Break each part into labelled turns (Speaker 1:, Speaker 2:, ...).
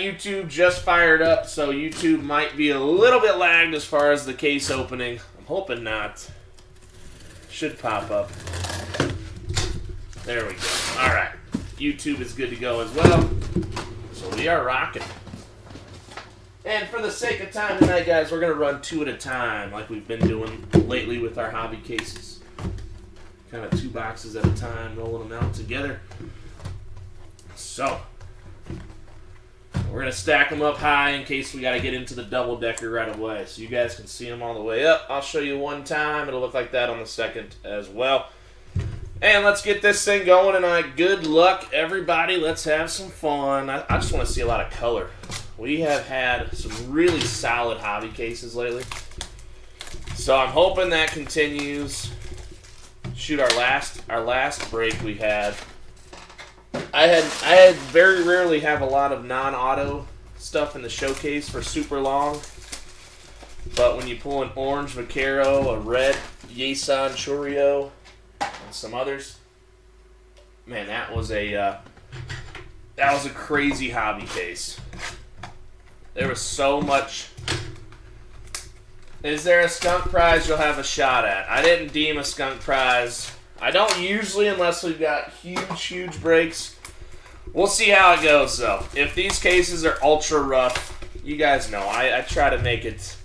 Speaker 1: YouTube just fired up, so YouTube might be a little bit lagged as far as the case opening. I'm hoping not. Should pop up. There we go. All right. YouTube is good to go as well. So we are rocking. And for the sake of time tonight, guys, we're going to run 2 at a time like we've been doing lately with our hobby cases. Kind of 2 boxes at a time, rolling them out together. So, we're going to stack them up high in case we got to get into the double-decker right away. So you guys can see them all the way up. I'll show you one time. It'll look like that on the second as well. And let's get this thing going tonight. Good luck, everybody. Let's have some fun. I just want to see a lot of color. We have had some really solid hobby cases lately. So I'm hoping that continues. Shoot, our last break we had, I had very rarely have a lot of non-auto stuff in the showcase for super long. But when you pull an orange Vaquero, a red Yesan Chorio, and some others, man, that was a crazy hobby case. There was so much. Is there a skunk prize you'll have a shot at? I didn't deem a skunk prize. I don't usually unless we've got huge breaks. We'll see how it goes, though. If these cases are ultra rough, you guys know, I try to make it.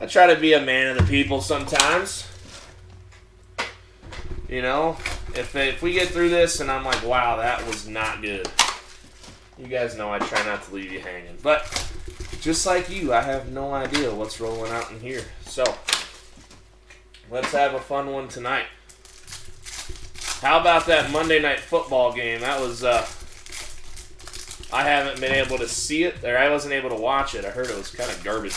Speaker 1: I try to be a man of the people sometimes. You know, if we get through this and I'm like, wow, that was not good. You guys know I try not to leave you hanging. But just like you, I have no idea what's rolling out in here. So, let's have a fun one tonight. How about that Monday Night Football game? That was, I haven't been able to see it, or I wasn't able to watch it. I heard it was kind of garbage.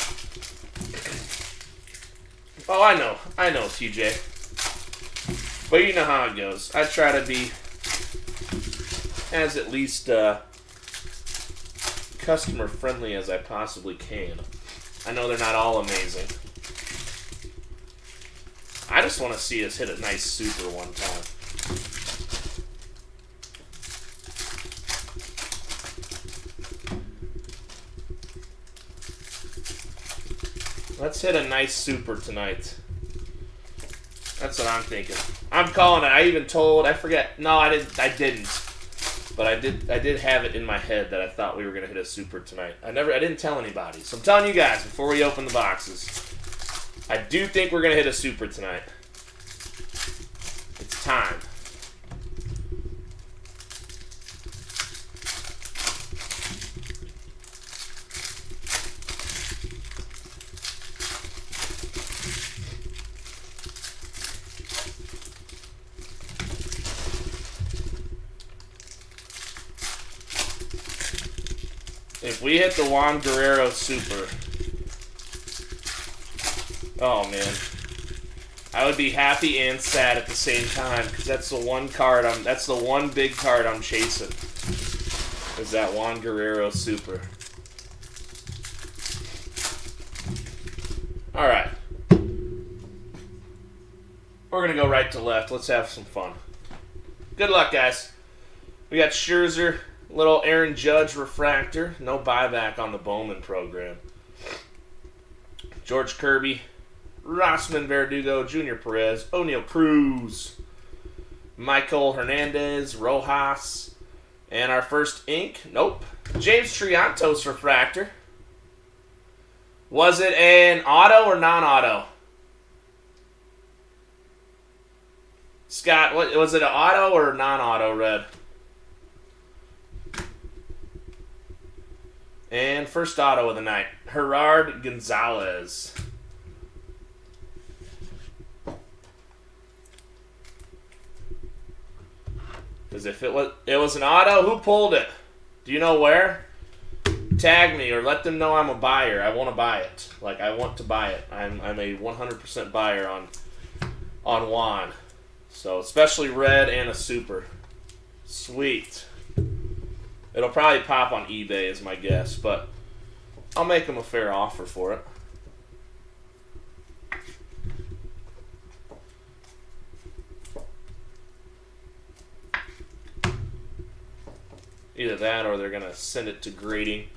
Speaker 1: Oh, I know, TJ. But you know how it goes. I try to be as at least customer friendly as I possibly can. I know they're not all amazing. I just want to see us hit a nice super one time. Let's hit a nice super tonight. That's what I'm thinking. I'm calling it. I even told, I forget. No, I didn't. But I did have it in my head that I thought we were going to hit a super tonight. I didn't tell anybody. So I'm telling you guys before we open the boxes. I do think we're going to hit a super tonight. It's time. If we hit the Juan Guerrero Super, oh man, I would be happy and sad at the same time because that's the one big card I'm chasing. Is that Juan Guerrero Super? All right, we're gonna go right to left. Let's have some fun. Good luck, guys. We got Scherzer. Little Aaron Judge refractor. No buyback on the Bowman program. George Kirby. Rossman Verdugo. Junior Perez. O'Neal Cruz. Michael Hernandez. Rojas. And our first ink. Nope. James Triantos refractor. Was it an auto or non-auto? Scott, was it an auto or non-auto red? And first auto of the night, Gerard Gonzalez. Because if it was an auto, who pulled it? Do you know where? Tag me or let them know I'm a buyer. I want to buy it. Like, I want to buy it. I'm a 100% buyer on Juan. So, especially red and a super. Sweet. It'll probably pop on eBay is my guess, but I'll make them a fair offer for it. Either that or they're going to send it to grading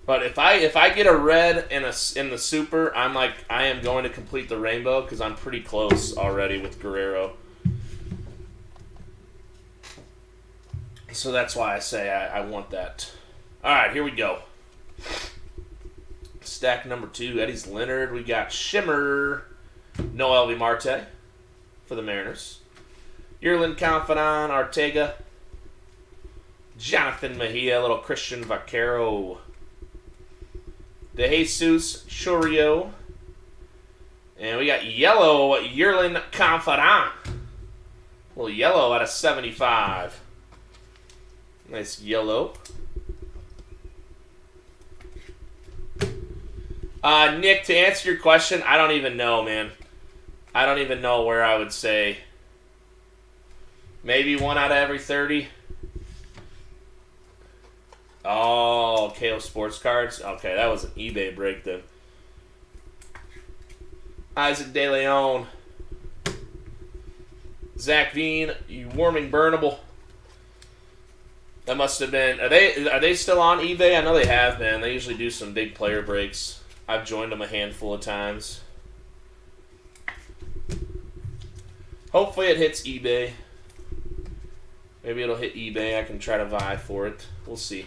Speaker 1: But if I get a red in the super, I am going to complete the rainbow because I'm pretty close already with Guerrero. So that's why I say I want that. All right, here we go. Stack number 2, Eddie's Leonard. We got Shimmer, Noel V. Marte for the Mariners. Yerlin Confidant, Ortega. Jonathan Mejia, little Christian Vaquero. De Jesus Churio. And we got yellow Yerlin Confidant. A little yellow out of 75. Nice yellow. Nick, to answer your question, I don't even know, man. I don't even know where I would say. Maybe 1 out of every 30. Oh, KO Sports Cards. Okay, that was an eBay break then. Isaac De Leon. Zach Veen, you warming burnable. That must have been. Are they still on eBay? I know they have been. They usually do some big player breaks. I've joined them a handful of times. Hopefully it hits eBay. Maybe it'll hit eBay. I can try to vie for it. We'll see.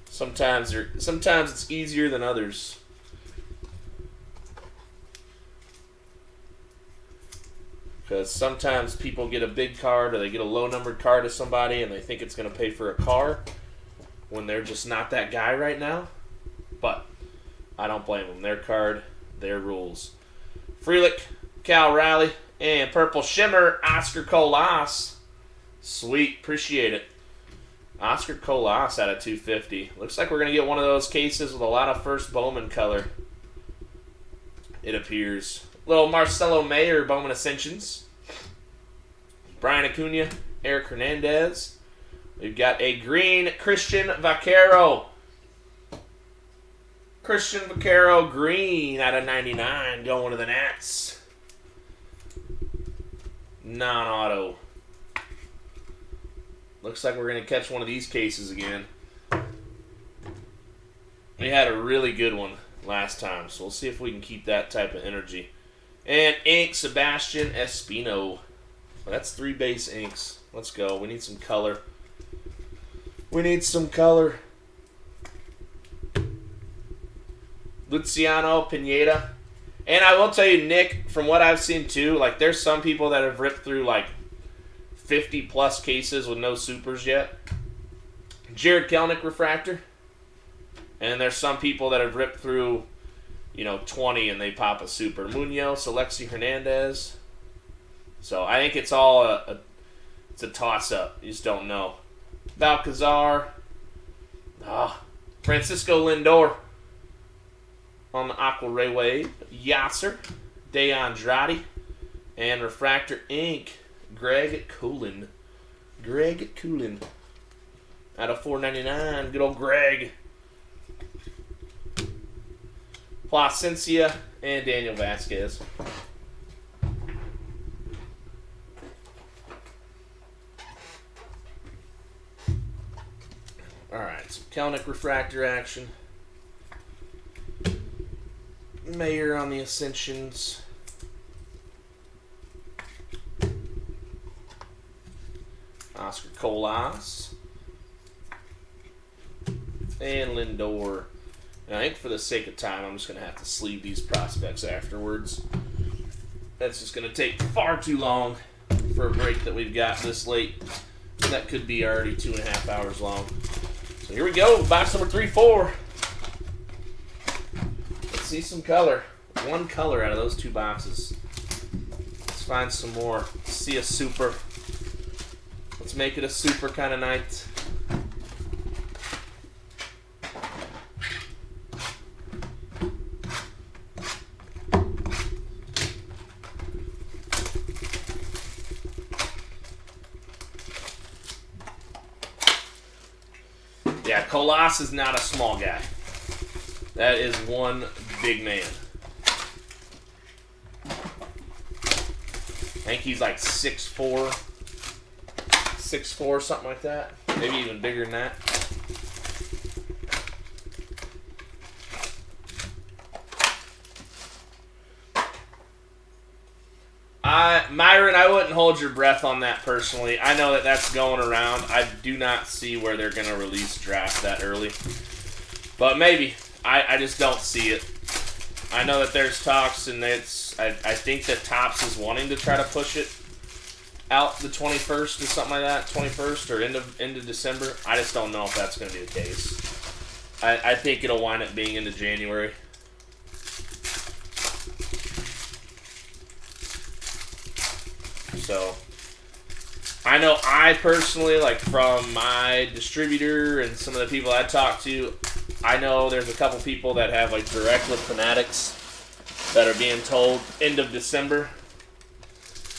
Speaker 1: Sometimes it's easier than others. Because sometimes people get a big card or they get a low-numbered card to somebody and they think it's going to pay for a car when they're just not that guy right now. But I don't blame them. Their card, their rules. Frelick, Cal Riley, and Purple Shimmer, Oscar Colas. Sweet. Appreciate it. Oscar Colas out of 250. Looks like we're going to get one of those cases with a lot of first Bowman color. It appears. Little Marcelo Mayer Bowman Ascensions. Brian Acuna, Eric Hernandez. We've got a green Christian Vaquero. Christian Vaquero green out of 99 going to the Nats. Non-auto. Looks like we're going to catch one of these cases again. We had a really good one last time, so we'll see if we can keep that type of energy. And ink, Sebastian Espino. Well, that's 3 base inks. Let's go. We need some color. We need some color. Luciano Pineda. And I will tell you, Nick, from what I've seen too, like there's some people that have ripped through like 50 plus cases with no supers yet. Jared Kelenic refractor. And there's some people that have ripped through, 20 and they pop a super. Munoz, Alexi Hernandez. So I think it's all it's a toss-up. You just don't know. Balcazar. Francisco Lindor. On the Aqua Ray Wave. Yasser. De Andrade. And Refractor Inc. Greg Coolin. Out of 499. Good old Greg. Placencia and Daniel Vasquez. Alright, some Kelenic refractor action. Mayer on the Ascensions. Oscar Colas. And Lindor. And I think for the sake of time, I'm just going to have to sleeve these prospects afterwards. That's just going to take far too long for a break that we've got this late. That could be already 2.5 hours long. So here we go, box number 3-4. Let's see some color. One color out of those 2 boxes. Let's find some more. Let's see a super. Let's make it a super kind of night. Yeah, Colas is not a small guy. That is one big man. I think he's like 6'4", something like that. Maybe even bigger than that. Myron, I wouldn't hold your breath on that personally. I know that that's going around. I do not see where they're going to release draft that early. But maybe. I just don't see it. I know that there's talks, and I think that Topps is wanting to try to push it out the 21st or something like that, 21st or end of December. I just don't know if that's going to be the case. I think it'll wind up being into January. So, I know I personally, like from my distributor and some of the people I talk to, I know there's a couple people that have like direct with Fanatics that are being told end of December.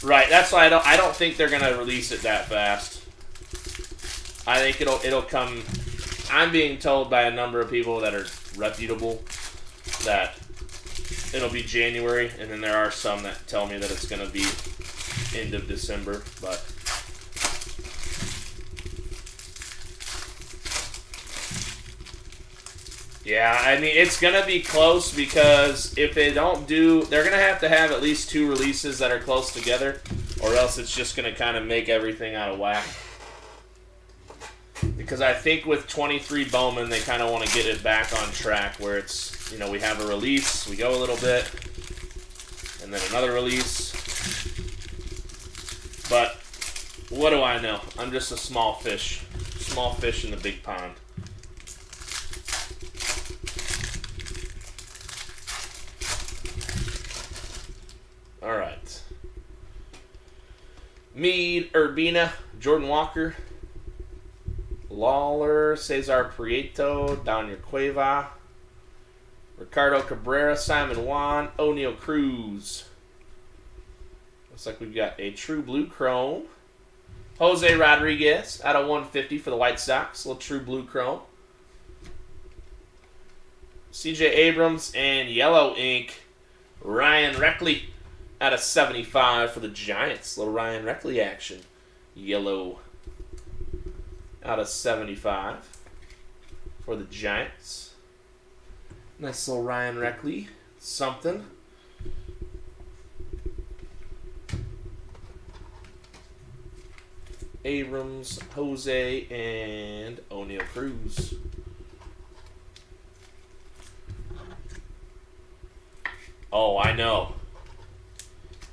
Speaker 1: Right, that's why I don't think they're gonna release it that fast. I think it'll come. I'm being told by a number of people that are reputable that it'll be January, and then there are some that tell me that it's gonna be end of December, but yeah, I mean, it's going to be close because if they don't do, they're going to have at least 2 releases that are close together, or else it's just going to kind of make everything out of whack. Because I think with 23 Bowman, they kind of want to get it back on track where it's, you know, we have a release, we go a little bit, and then another release. But what do I know? I'm just a small fish in the big pond. All right. Mead, Urbina, Jordan Walker, Lawler, Cesar Prieto, Daniel Cueva, Ricardo Cabrera, Simon Juan, O'Neal Cruz. Looks like we've got a true blue chrome. Jose Rodriguez out of 150 for the White Sox. A little true blue chrome. C.J. Abrams and yellow ink. Ryan Reckley out of 75 for the Giants. Little Ryan Reckley action. Yellow out of 75 for the Giants. Nice little Ryan Reckley. Something. Abrams, Jose, and O'Neal Cruz. Oh, I know.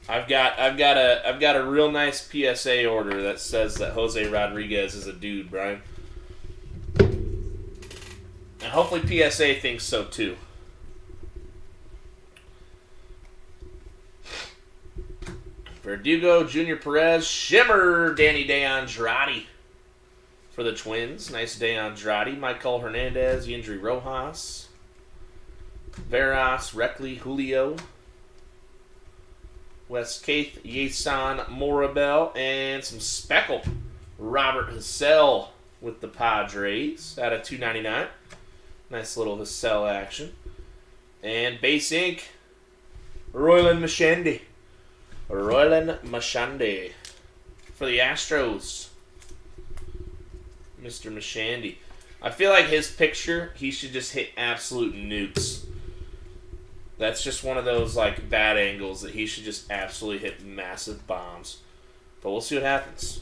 Speaker 1: I've got a real nice PSA order that says that Jose Rodriguez is a dude, Brian. And hopefully PSA thinks so too. Verdugo, Junior Perez, Shimmer, Danny DeAndrade for the Twins. Nice DeAndrade. Michael Hernandez, Yindri Rojas, Veras, Reckley, Julio, Wes Caith, Yason Morabel, and some speckle. Robert Hassell with the Padres out of $2.99. Nice little Hassell action. And base ink, Royland Mashandi. Royland Mashandi for the Astros. Mr. Mashandi. I feel like his picture, he should just hit absolute nukes. That's just one of those like bad angles that he should just absolutely hit massive bombs. But we'll see what happens.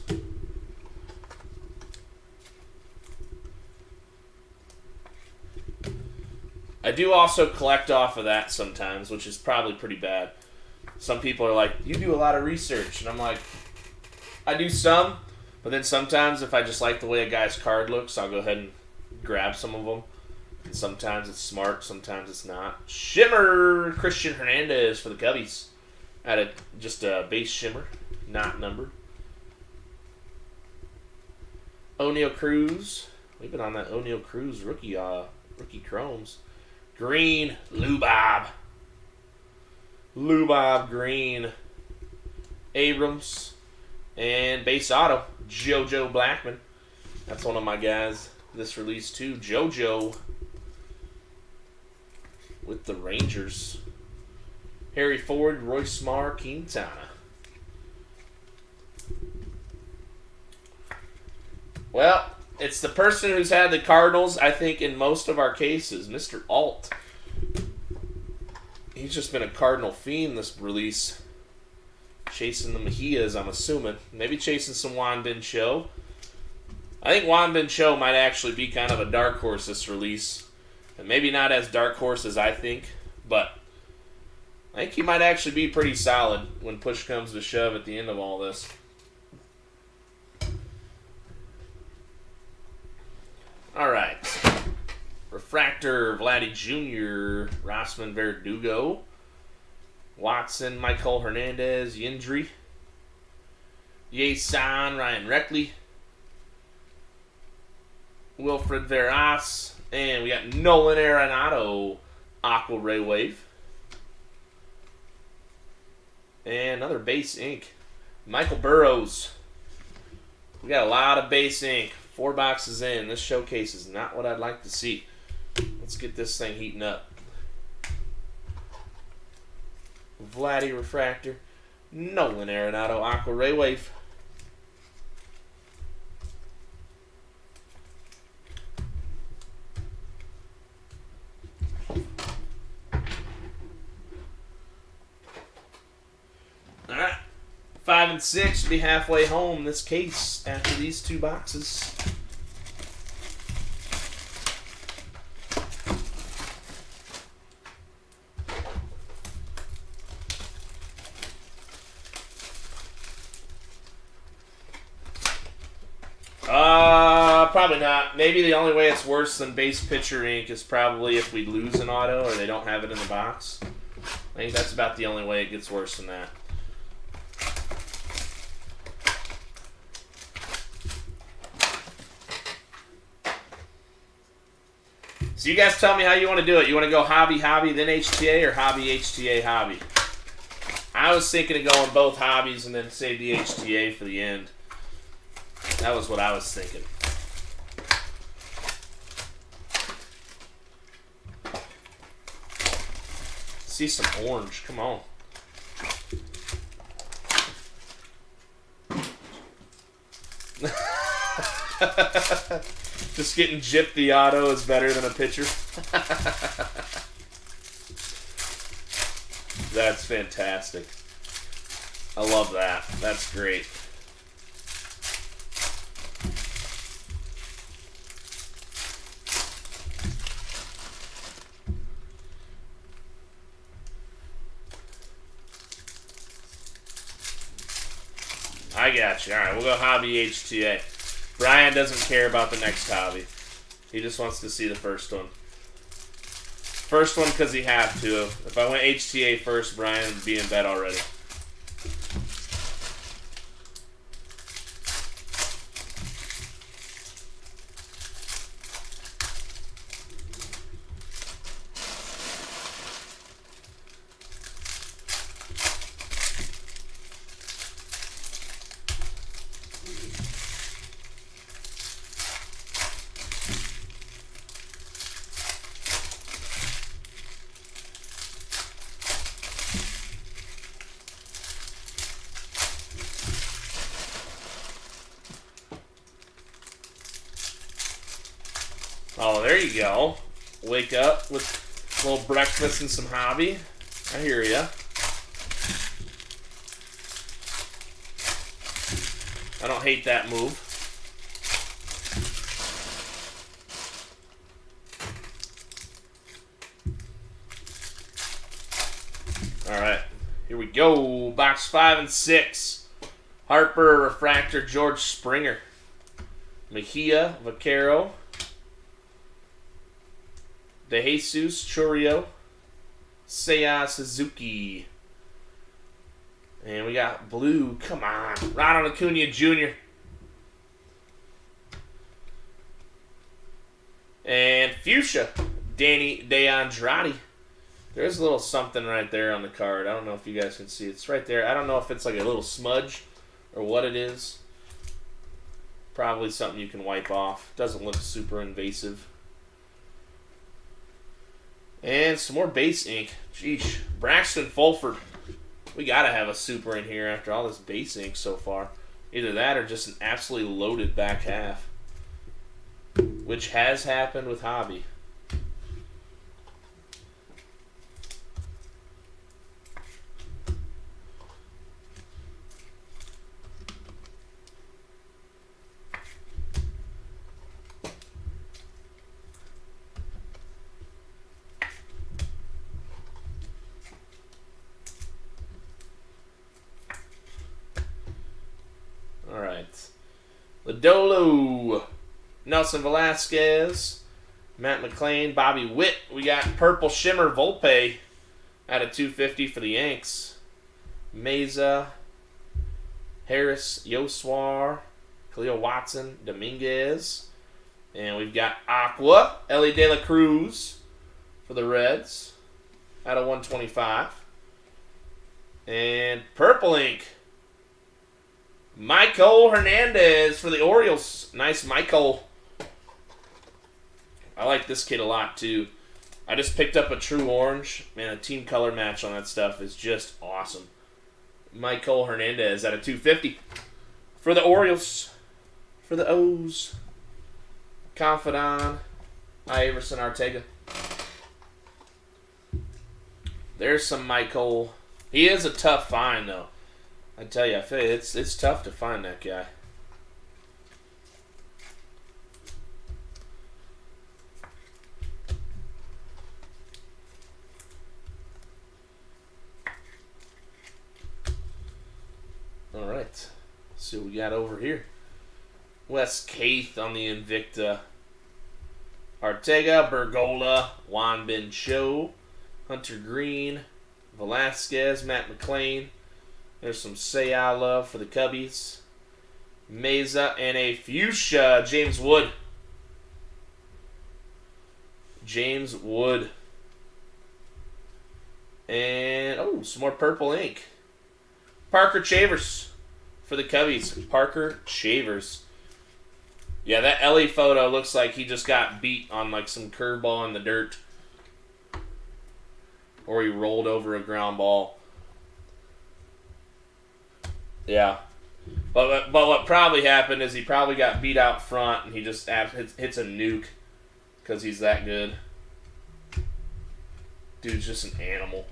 Speaker 1: I do also collect off of that sometimes, which is probably pretty bad. Some people are like, you do a lot of research. And I'm like, I do some. But then sometimes if I just like the way a guy's card looks, I'll go ahead and grab some of them. And sometimes it's smart, sometimes it's not. Shimmer, Christian Hernandez for the Cubbies. At a just a base shimmer, not numbered. O'Neal Cruz. We've been on that O'Neal Cruz rookie chromes. Green, Lubob. Lubob Green. Abrams. And base auto, JoJo Blackman. That's one of my guys this release too. JoJo with the Rangers. Harry Ford, Royce Mar, Quintana. Well, it's the person who's had the Cardinals, I think, in most of our cases, Mr. Alt. He's just been a Cardinal fiend this release. Chasing the Mejias, I'm assuming. Maybe chasing some Juan Bin Cho. I think Juan Bin Cho might actually be kind of a dark horse this release. And maybe not as dark horse as I think, but I think he might actually be pretty solid when push comes to shove at the end of all this. Alright. Refractor, Vladdy Jr., Rossman Verdugo, Watson, Michael Hernandez, Yindri, Ye-San, Ryan Reckley, Wilfred Veras, and we got Nolan Arenado, Aqua Ray Wave. And another base ink. Michael Burrows. We got a lot of base ink. 4 boxes in. This showcase is not what I'd like to see. Let's get this thing heating up. Vladdy Refractor. Nolan Arenado, Aqua Ray Wave. Alright. 5 and 6 will be halfway home this case after these 2 boxes. Probably not. Maybe the only way it's worse than base pitcher ink is probably if we lose an auto or they don't have it in the box. I think that's about the only way it gets worse than that. So you guys tell me how you want to do it. You want to go hobby, hobby, then HTA, or hobby, HTA, hobby? I was thinking of going both hobbies and then save the HTA for the end. That was what I was thinking. See some orange. Come on. Just getting gypped the auto is better than a pitcher. That's fantastic. I love that. That's great. I got you. All right, we'll go hobby HTA. Brian doesn't care about the next hobby. He just wants to see the first one. First one because he have to. If I went HTA first, Brian would be in bed already. Oh, there you go. Wake up with a little breakfast and some hobby. I hear ya. I don't hate that move. Alright, here we go. Box 5 and 6. Harper, Refractor, George Springer. Mejia, Vaquero. De Jesus, Churio. Seiya Suzuki. And we got blue. Come on. Ronald Acuna Jr. And fuchsia. Danny DeAndrade. There's a little something right there on the card. I don't know if you guys can see. It's right there. I don't know if it's like a little smudge or what it is. Probably something you can wipe off. Doesn't look super invasive. And some more base ink. Jeesh. Braxton Fulford. We got to have a super in here after all this base ink so far. Either that or just an absolutely loaded back half. Which has happened with Hobby. Lodolo. Nelson Velasquez. Matt McLean. Bobby Witt. We got Purple Shimmer Volpe out of 250 for the Yanks. Meza. Harris. Yoswar. Khalil Watson. Dominguez. And we've got Aqua. Ellie De La Cruz for the Reds out of 125. And Purple Ink. Michael Hernandez for the Orioles. Nice Michael. I like this kid a lot too. I just picked up a True Orange. Man, a team color match on that stuff is just awesome. Michael Hernandez out of 250 for the Orioles. For the O's. Confidant. Iverson Arteaga. There's some Michael. He is a tough find though. I tell you, I feel it's tough to find that guy. All right, let's see what we got over here. Wes Caith on the Invicta. Arteaga, Bergola, Juan Ben Cho, Hunter Green, Velasquez, Matt McLean. There's some Seiya love for the Cubbies. Meza and a fuchsia, James Wood. James Wood. And, oh, some more purple ink. Parker Chavers for the Cubbies. Parker Chavers. Yeah, that Ellie photo looks like he just got beat on like some curveball in the dirt. Or he rolled over a ground ball. Yeah. But what probably happened is he probably got beat out front and he just hits a nuke because he's that good. Dude's just an animal.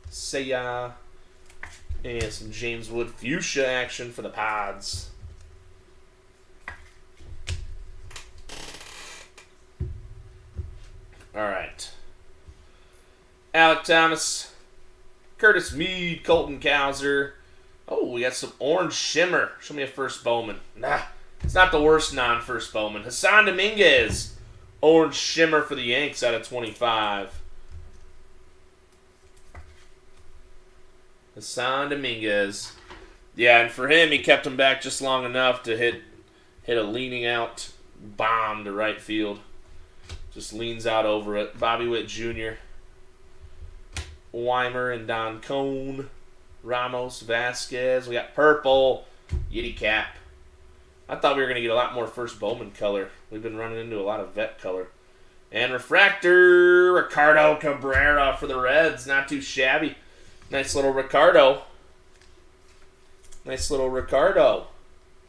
Speaker 1: Seiya. And some James Wood fuchsia action for the Pods. All right. Alec Thomas. Curtis Mead. Colton Cowser. Oh, we got some orange shimmer. Show me a first Bowman. Nah, it's not the worst non-first Bowman. Hassan Dominguez. Orange shimmer for the Yanks out of 25. Hassan Dominguez. Yeah, and for him, he kept him back just long enough to hit a leaning out bomb to right field. Just leans out over it. Bobby Witt Jr. Weimer and Don Cone. Ramos, Vasquez. We got purple. Yiddy Cap. I thought we were going to get a lot more first Bowman color. We've been running into a lot of vet color. And refractor, Ricardo Cabrera for the Reds. Not too shabby. Nice little Ricardo. Nice little Ricardo.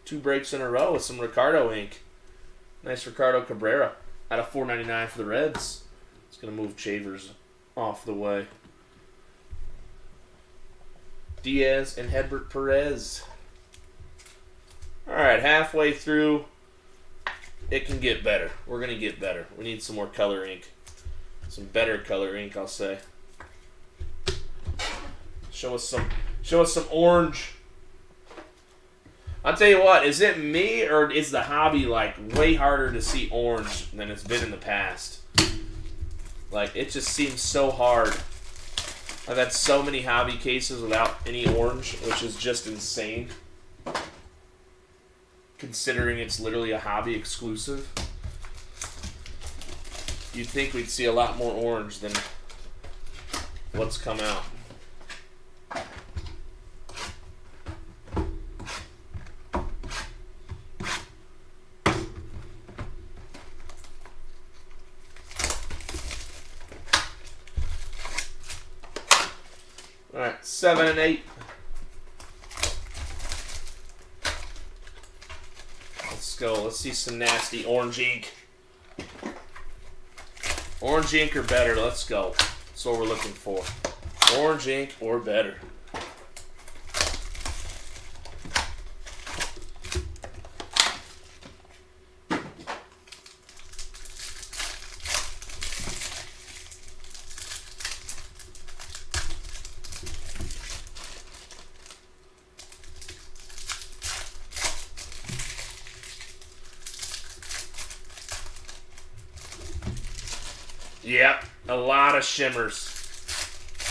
Speaker 1: 2 breaks in a row with some Ricardo ink. Nice Ricardo Cabrera. Out of $4.99 for the Reds. It's going to move Chavers off the way. Diaz and Hedbert Perez. Alright, halfway through. It can get better. We're going to get better. We need some more color ink. Some better color ink, I'll say. Show us some orange. I'll tell you what, is it me or is the hobby like way harder to see orange than it's been in the past? Like, it just seems so hard. I've had so many hobby cases without any orange, which is just insane. Considering it's literally a hobby exclusive. You'd think we'd see a lot more orange than what's come out. All right, 7 and 8. Let's go. Let's see some nasty orange ink. Orange ink or better. Let's go. That's what we're looking for. Orange ink or better. Yep, a lot of shimmers.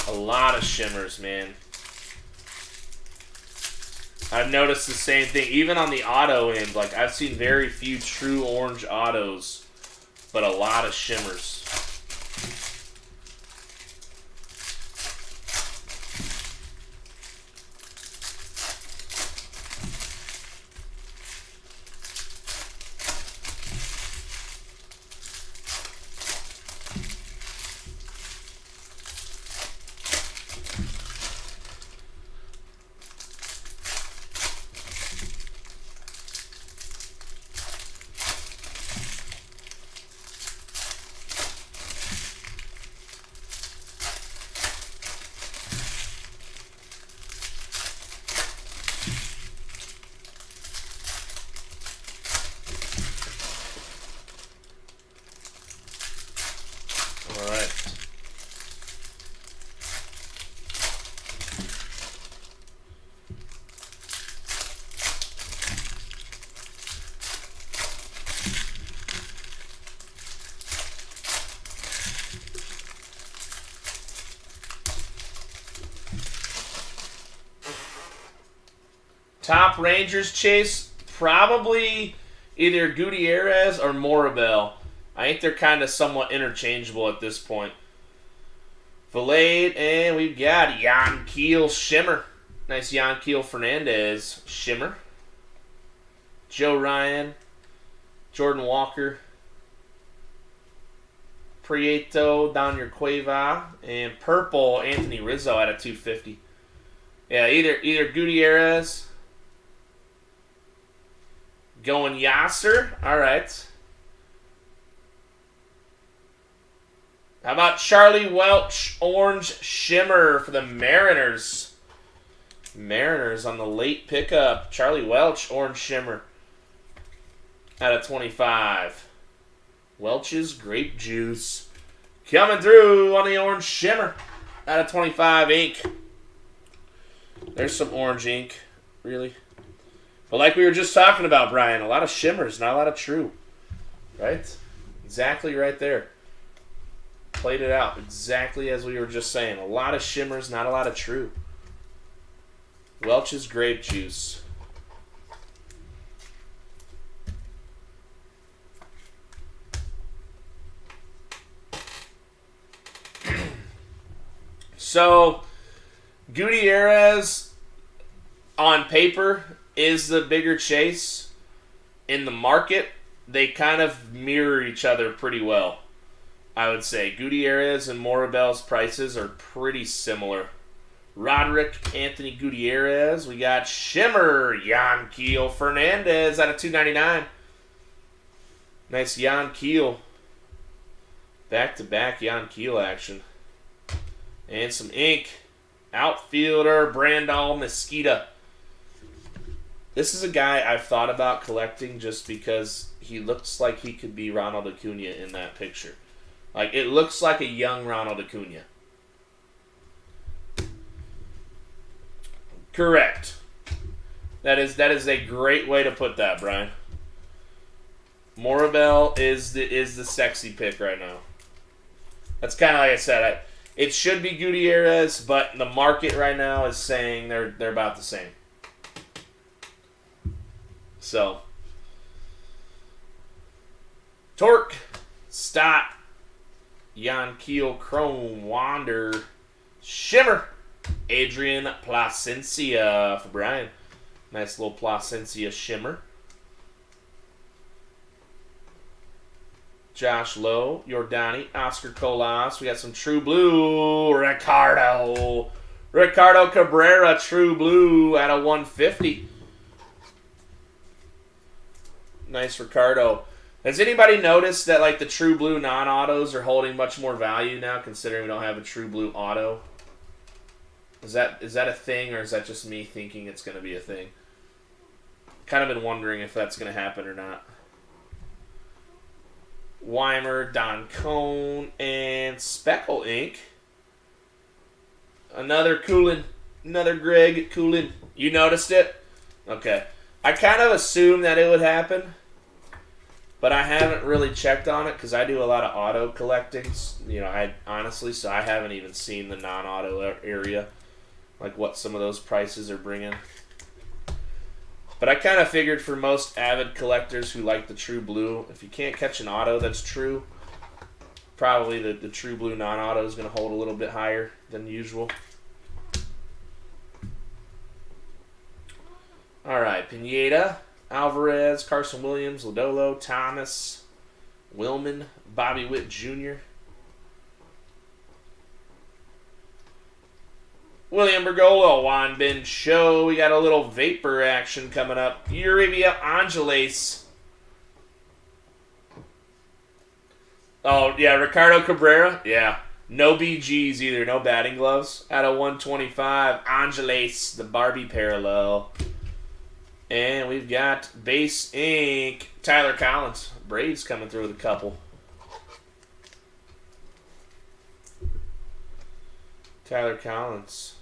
Speaker 1: A lot of shimmers, man. I've noticed the same thing, even on the auto end. Like, I've seen very few true orange autos, but a lot of shimmers. Top Rangers chase, probably either Gutierrez or Morabel. I think they're kind of somewhat interchangeable at this point. Filleted, and we've got Yanquiel Shimmer. Nice Yanquiel Fernandez Shimmer. Joe Ryan, Jordan Walker, Prieto, Daniel Cueva, and purple Anthony Rizzo at a 250. Yeah, either Gutierrez. Going Yasser. All right. How about Charlie Welch Orange Shimmer for the Mariners? Mariners on the late pickup. Charlie Welch Orange Shimmer out of 25. Welch's Grape Juice coming through on the Orange Shimmer out of 25 ink. There's some orange ink, really. But like we were just talking about, Brian, a lot of shimmers, not a lot of true. Right? Exactly right there. Played it out exactly as we were just saying. A lot of shimmers, not a lot of true. Welch's Grape Juice. So, Gutierrez on paper is the bigger chase. In the market, they kind of mirror each other pretty well, I would say. Gutierrez and Morabel's prices are pretty similar. Roderick Anthony Gutierrez. We got Shimmer Yanquiel Fernandez out of 299. Nice Yanquiel. Back-to-back Yanquiel action. And some ink. Outfielder Brandon Mesquita. This is a guy I've thought about collecting just because he looks like he could be Ronald Acuna in that picture. Like, it looks like a young Ronald Acuna. Correct. That is a great way to put that, Brian. Morabel is the sexy pick right now. That's kind of like I said. It should be Gutierrez, but the market right now is saying they're about the same. So, Torque, Stott, Yanquiel Chrome, Wander, Shimmer, Adrian Placencia for Brian. Nice little Placencia Shimmer. Josh Lowe, Jordani, Oscar Colas. We got some True Blue, Ricardo Cabrera, True Blue at a 150. Nice Ricardo. Has anybody noticed that like the True Blue non-autos are holding much more value now, considering we don't have a True Blue auto? Is that a thing, or is that just me thinking it's going to be a thing? Kind of been wondering if that's going to happen or not. Weimer, Don Cone, and Speckle Ink. Another Coolin. Another Greg Coolin. You noticed it? Okay. I kind of assumed that it would happen. But I haven't really checked on it because I do a lot of auto collecting. You know, so I haven't even seen the non-auto area, like what some of those prices are bringing. But I kind of figured for most avid collectors who like the True Blue, if you can't catch an auto that's true, probably the True Blue non-auto is going to hold a little bit higher than usual. All right, Pineda, Alvarez, Carson Williams, Lodolo, Thomas, Willman, Bobby Witt Jr., William Bergoglio, Juan Ben Show. We got a little vapor action coming up. Eurybia Angeles. Oh, yeah, Ricardo Cabrera. Yeah. No BGs either. No batting gloves. Out of 125, Angeles, the Barbie parallel. And we've got Base Ink, Tyler Collins. Braves coming through with a couple. Tyler Collins.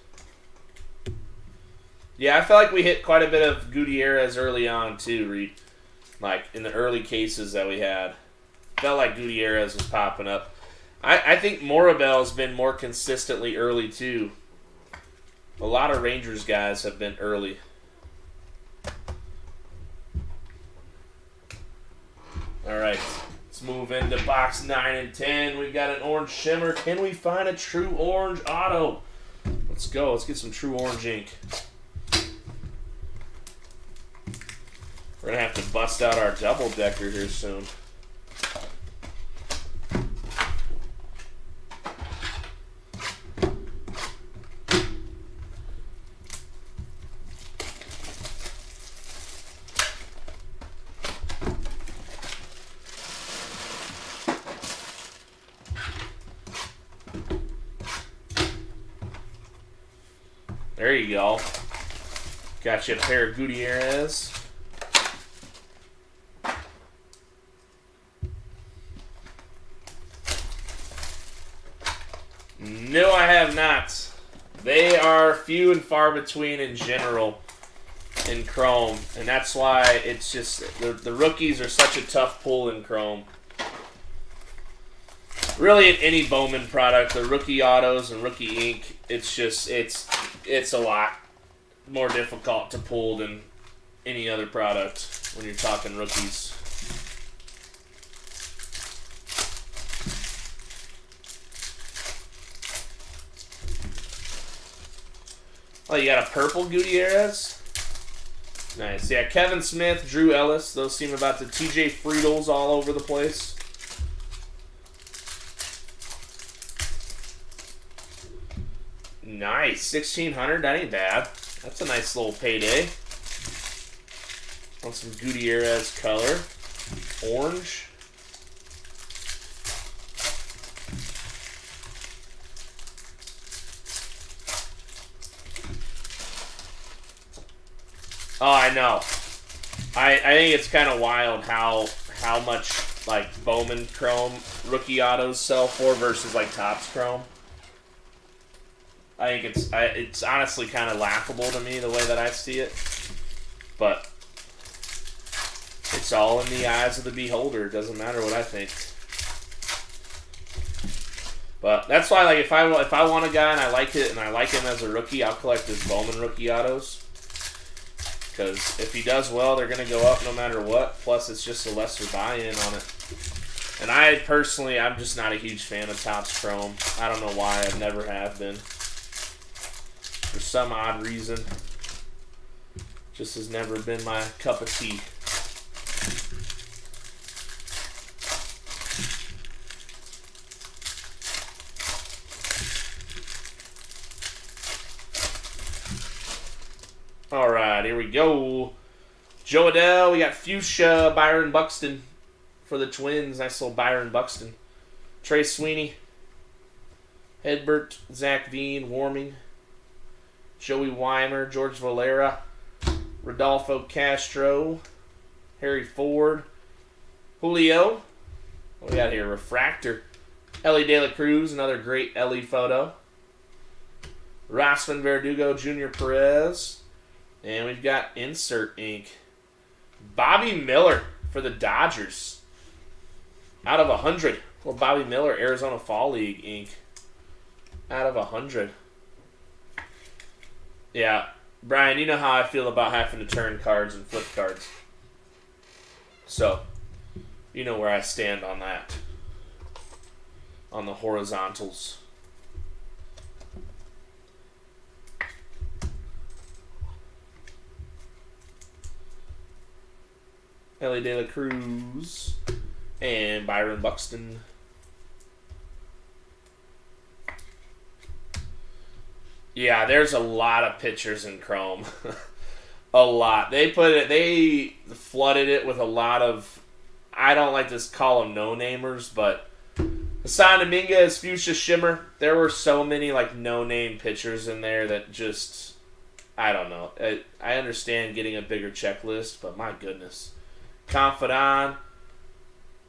Speaker 1: Yeah, I felt like we hit quite a bit of Gutierrez early on too, Reed. Like in the early cases that we had. Felt like Gutierrez was popping up. I think Morabel's been more consistently early too. A lot of Rangers guys have been early. Alright, let's move into box 9 and 10. We've got an orange shimmer. Can we find a true orange auto? Let's go. Let's get some true orange ink. We're going to have to bust out our double-decker here soon. There you go. Got you a pair of Gutierrez. No, I have not. They are few and far between in general in Chrome, and that's why it's just the rookies are such a tough pull in Chrome. Really, in any Bowman product, the rookie autos and rookie ink, it's just it's a lot more difficult to pull than any other product when you're talking rookies. Oh, you got a purple Gutierrez? Nice. Yeah, Kevin Smith, Drew Ellis. Those seem about the TJ Friedels all over the place. Nice. 1,600. That ain't bad. That's a nice little payday. Want some Gutierrez color. Orange. Oh, I know. I think it's kind of wild how much like Bowman Chrome rookie autos sell for versus like Topps Chrome. I think it's honestly kind of laughable to me the way that I see it, but it's all in the eyes of the beholder. It doesn't matter what I think. But that's why, like, if I want a guy and I like it and I like him as a rookie, I'll collect his Bowman rookie autos. Because if he does well, they're going to go up no matter what. Plus, it's just a lesser buy-in on it. And I personally, I'm just not a huge fan of Topps Chrome. I don't know why. I never have been. For some odd reason. Just has never been my cup of tea. All right, here we go. Joe Adell, we got Fuchsia, Byron Buxton for the Twins. Nice little Byron Buxton. Trey Sweeney, Hedbert, Zach Veen, Warming, Joey Weimer, George Valera, Rodolfo Castro, Harry Ford, Julio. What we got here? Refractor. Ellie De La Cruz, another great Ellie photo. Rosman Verdugo, Junior Perez. And we've got insert ink. Bobby Miller for the Dodgers. Out of 100. Well, Bobby Miller, Arizona Fall League ink. Out of 100. Yeah. Brian, you know how I feel about having to turn cards and flip cards. So, you know where I stand on that. On the horizontals. Ellie De La Cruz and Byron Buxton. Yeah, there's a lot of pictures in Chrome. A lot. They flooded it with a lot of, I don't like to call them no-namers, but Hassan Dominguez, Fuchsia Shimmer, there were so many like no-name pictures in there that just, I don't know. I understand getting a bigger checklist, but my goodness. Confidant.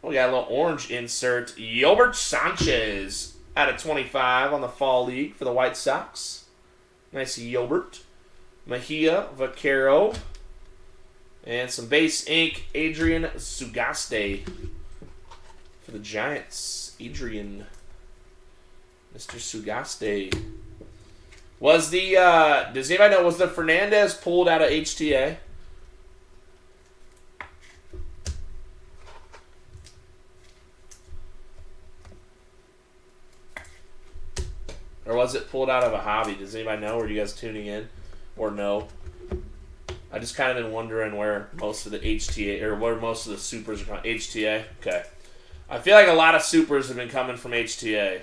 Speaker 1: We got a little orange insert. Yolbert Sanchez out of 25 on the Fall League for the White Sox. Nice Yolbert. Mejia Vaquero. And some base ink. Adrian Sugaste for the Giants. Adrian. Mr. Sugaste. Was the, does anybody know, was the Fernandez pulled out of HTA? Or was it pulled out of a hobby? Does anybody know? Or are you guys tuning in? Or no? I just kind of been wondering where most of the HTA, or where most of the supers are coming. HTA? Okay. I feel like a lot of supers have been coming from HTA.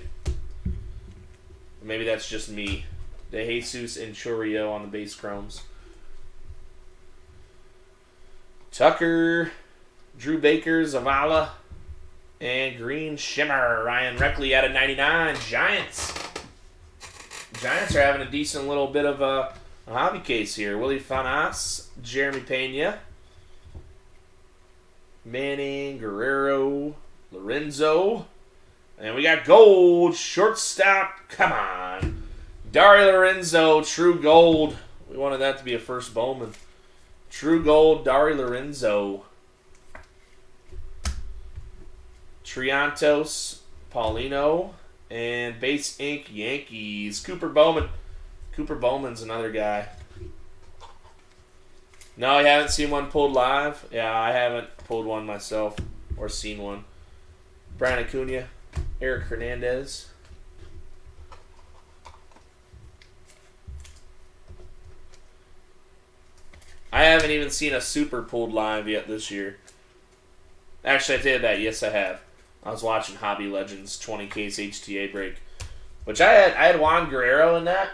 Speaker 1: Maybe that's just me. De Jesus and Churrio on the base chromes. Tucker, Drew Baker, Zavala, and Green Shimmer. Ryan Reckley out of 99. Giants. Giants are having a decent little bit of a hobby case here. Willie Fanas, Jeremy Pena, Manning, Guerrero, Lorenzo, and we got gold, shortstop, come on. Dario Lorenzo, true gold. We wanted that to be a first Bowman. True gold, Dario Lorenzo. Triantos, Paulino, and base ink, Yankees. Cooper Bowman. Cooper Bowman's another guy. No, you haven't seen one pulled live? Yeah, I haven't pulled one myself or seen one. Brian Acuna, Eric Hernandez. I haven't even seen a super pulled live yet this year. Actually, I did that. Yes, I have. I was watching Hobby Legends 20 case HTA break, which I had Juan Guerrero in that,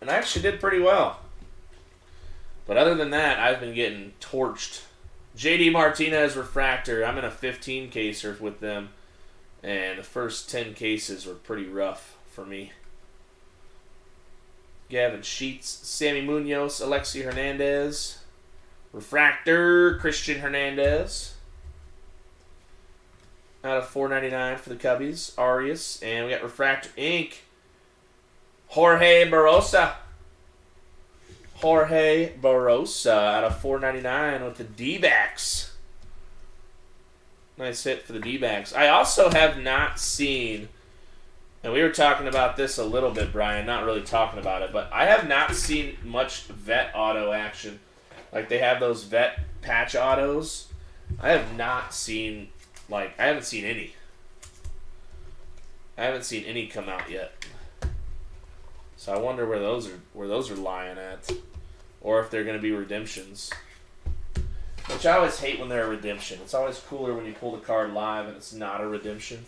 Speaker 1: and I actually did pretty well. But other than that, I've been getting torched. JD Martinez Refractor. I'm in a 15 caser with them, and the first 10 cases were pretty rough for me. Gavin Sheets, Sammy Munoz, Alexi Hernandez, Refractor, Christian Hernandez. Out of $4.99 for the Cubbies, Arias, and we got Refractor ink. Jorge Barosa. Jorge Barosa out of $4.99 with the D-backs. Nice hit for the D-backs. I also have not seen, and we were talking about this a little bit, Brian, not really talking about it, but I have not seen much vet auto action. Like they have those vet patch autos. I have not seen, I haven't seen any. I haven't seen any come out yet. So I wonder where those are lying at. Or if they're going to be redemptions. Which I always hate when they're a redemption. It's always cooler when you pull the card live and it's not a redemption.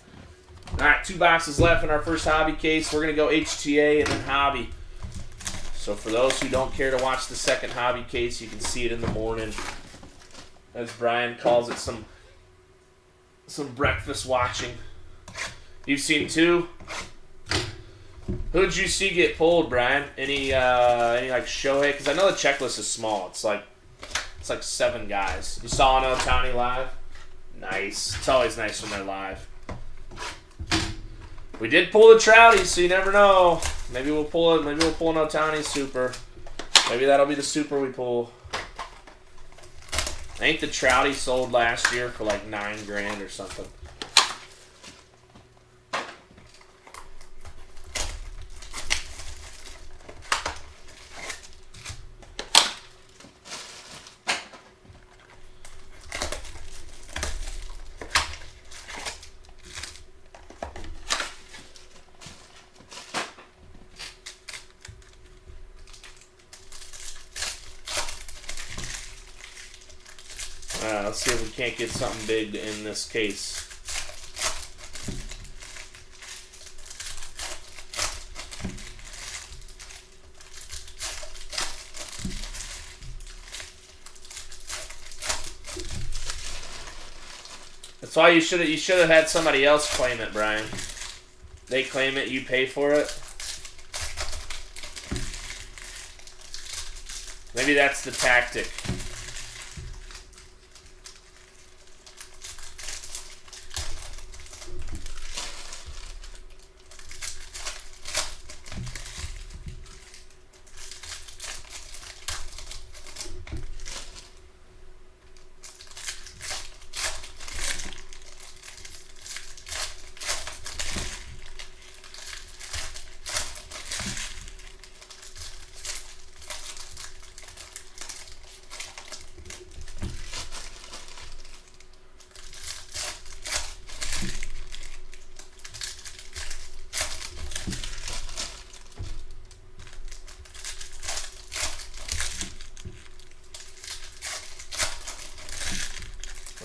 Speaker 1: Alright, 2 boxes left in our first hobby case. We're going to go HTA and then hobby. So for those who don't care to watch the second hobby case, you can see it in the morning. As Brian calls it, some breakfast watching. You've seen 2? Who'd you see get pulled, Brian? Any like Shohei? Because I know the checklist is small. It's like 7 guys. You saw an Ohtani live? Nice. It's always nice when they're live. We did pull the Trouty, so you never know. Maybe we'll pull it. Maybe we'll pull an Ohtani super. Maybe that'll be the super we pull. I think the Trouty sold last year for like $9,000 or something. Let's see if we can't get something big in this case. That's why you should have had somebody else claim it, Brian. They claim it, you pay for it. Maybe that's the tactic.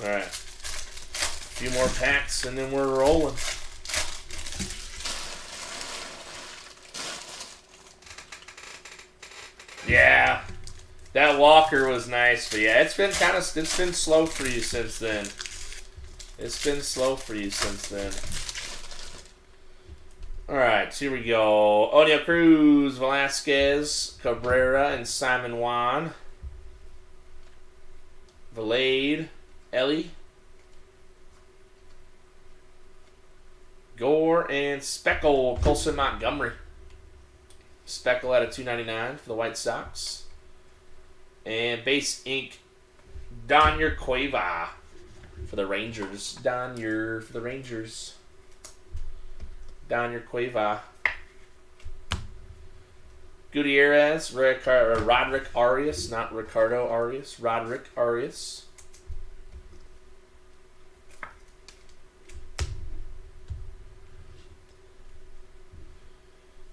Speaker 1: Alright. A few more packs and then we're rolling. Yeah. That Walker was nice, but yeah, it's been slow for you since then. It's been slow for you since then. Alright, here we go. Oneil Cruz, Velasquez, Cabrera, and Simon Juan. Valade, Ellie, Gore, and Speckle, Colson Montgomery. Speckle out of $2.99 for the White Sox. And base ink, Donyer Cueva for the Rangers. Donyer for the Rangers. Donyer Cueva. Gutierrez, Roderick Arias, not Ricardo Arias. Roderick Arias.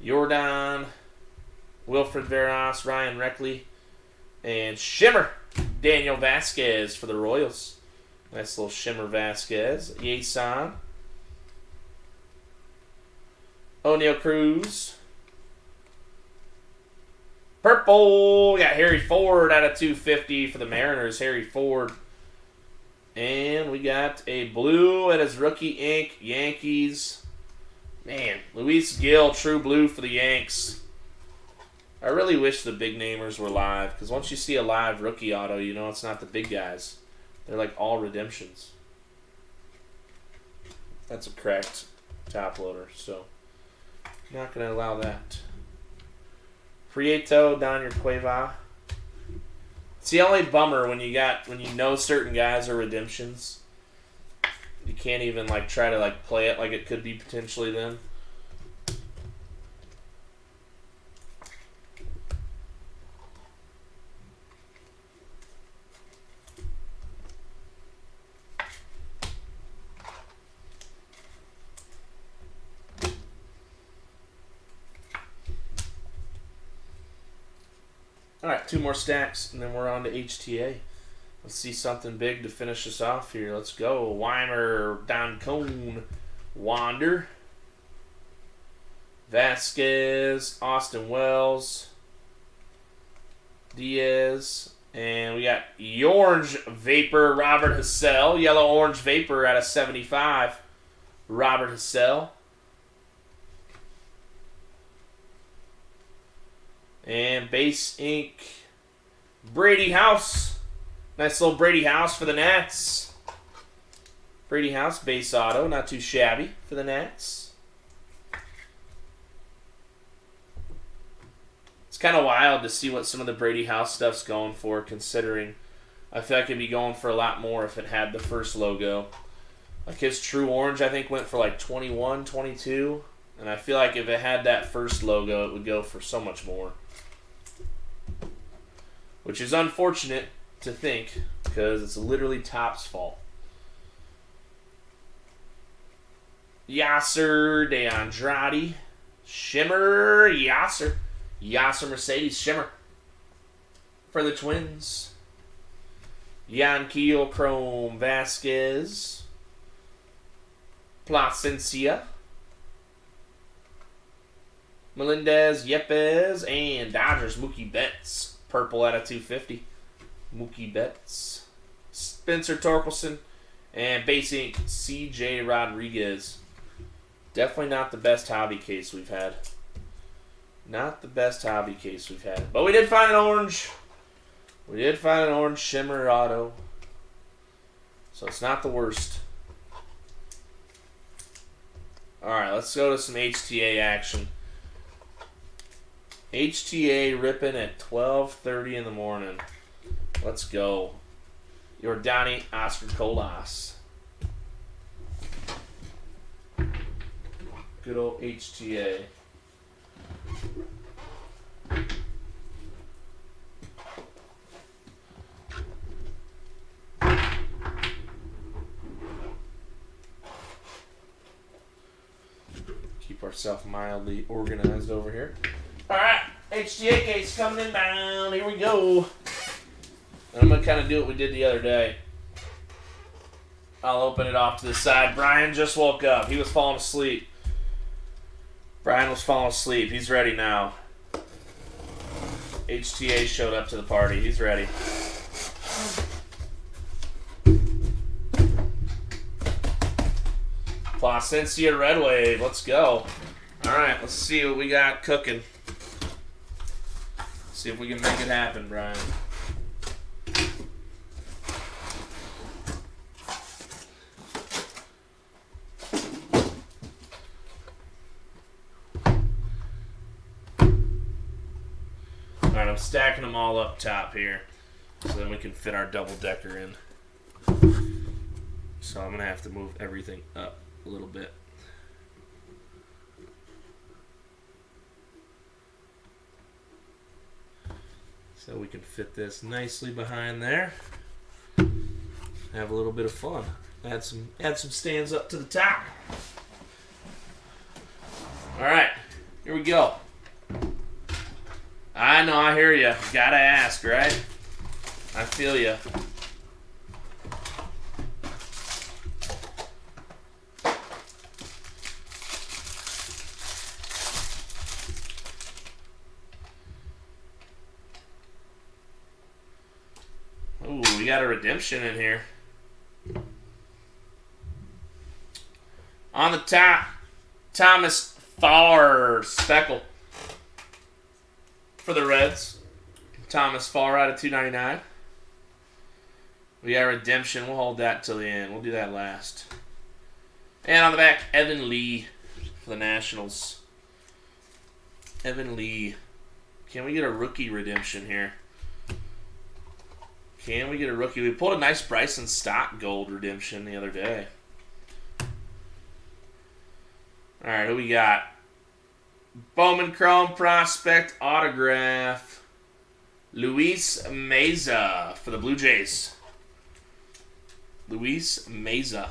Speaker 1: Jordan, Wilfred Veras, Ryan Reckley, and Shimmer, Daniel Vasquez for the Royals. Nice little Shimmer Vasquez. Yason, Oneil Cruz. Purple, we got Harry Ford out of 250 for the Mariners. Harry Ford. And we got a blue at his rookie ink, Yankees. Man, Luis Gil, true blue for the Yanks. I really wish the big namers were live, because once you see a live rookie auto, you know it's not the big guys. They're like all redemptions. That's a cracked top loader, so not going to allow that. Prieto, Donyer Cueva. It's the only bummer when you know certain guys are redemptions. You can't even try to play it like it could be potentially them. All right, 2 more stacks, and then we're on to HTA. Let's see something big to finish us off here. Let's go. Weimer, Don Cone, Wander, Vasquez, Austin Wells, Diaz, and we got Orange Vapor, Robert Hassell. Yellow Orange Vapor out of 75, Robert Hassell. And base ink, Brady House. Nice little Brady House for the Nats. Brady House, base auto. Not too shabby for the Nats. It's kind of wild to see what some of the Brady House stuff's going for, considering I feel like it'd be going for a lot more if it had the first logo. Like his True Orange, I think, went for 21, 22. And I feel like if it had that first logo, it would go for so much more. Which is unfortunate to think, because it's literally Topps' fault. Yasser De Andrade, Shimmer, Yasser Mercedes Shimmer for the Twins. Yanquiel Chrome Vasquez. Placencia. Melendez, Yepes, and Dodgers Mookie Betts. Purple out of 250. Mookie Betts. Spencer Torkelson. And base ink, C.J. Rodriguez. Definitely not the best hobby case we've had. Not the best hobby case we've had. But we did find an orange. We did find an orange shimmer auto. So it's not the worst. Alright, let's go to some HTA action. HTA ripping at 12:30 in the morning. Let's go. Yordani Oscar Colas. Good old HTA. Keep ourselves mildly organized over here. Alright, HTA case coming inbound. Here we go. And I'm going to kind of do what we did the other day. I'll open it off to the side. Brian just woke up. He was falling asleep. Brian was falling asleep. He's ready now. HTA showed up to the party. He's ready. Placencia Red Wave. Let's go. Alright, let's see what we got cooking. See if we can make it happen, Brian. Alright, I'm stacking them all up top here so then we can fit our double decker in. So I'm going to have to move everything up a little bit. So we can fit this nicely behind there. Have a little bit of fun. Add some stands up to the top. Alright, here we go. I know, I hear you. Gotta ask, right? I feel you. Ooh, we got a redemption in here. On the top, Thomas Farr Speckle for the Reds. Thomas Farr out of 299. We got redemption. We'll hold that till the end. We'll do that last. And on the back, Evan Lee for the Nationals. Evan Lee. Can we get a rookie redemption here? Can we get a rookie? We pulled a nice Bryson Stott gold redemption the other day. Alright, who we got? Bowman Chrome Prospect Autograph. Luis Meza for the Blue Jays. Luis Meza.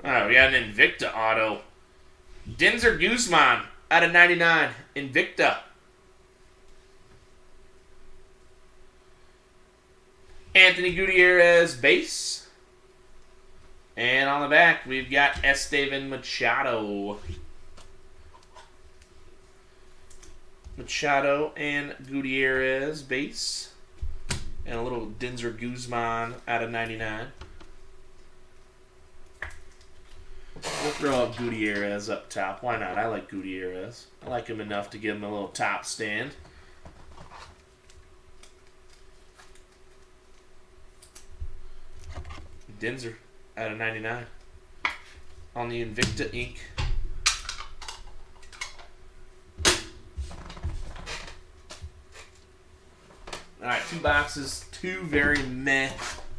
Speaker 1: Alright, we got an Invicta auto. Denzer Guzman out of 99. Invicta. Anthony Gutierrez base. And on the back, we've got Estevan Machado. Machado and Gutierrez base. And a little Denzer Guzman out of 99. We'll throw up Gutierrez up top. Why not? I like Gutierrez. I like him enough to give him a little top stand. Denzer out of 99 on the Invicta ink. All right, 2 boxes, 2 very meh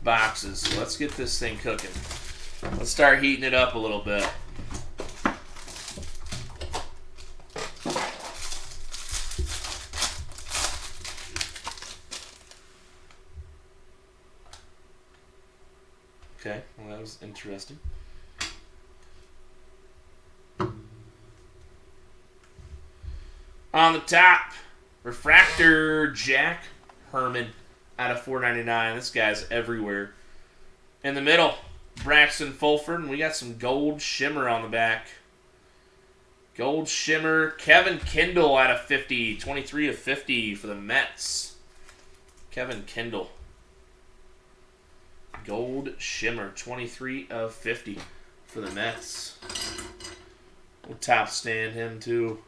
Speaker 1: boxes. So let's get this thing cooking. Let's start heating it up a little bit. Okay, well that was interesting. On the top, refractor Jack Herman out of 499. This guy's everywhere. In the middle, Braxton Fulford, and we got some gold shimmer on the back. Gold shimmer, Kevin Kendall out of 50. 23 of 50 for the Mets. Kevin Kendall. Gold shimmer, 23 of 50 for the Mets. We'll top stand him too.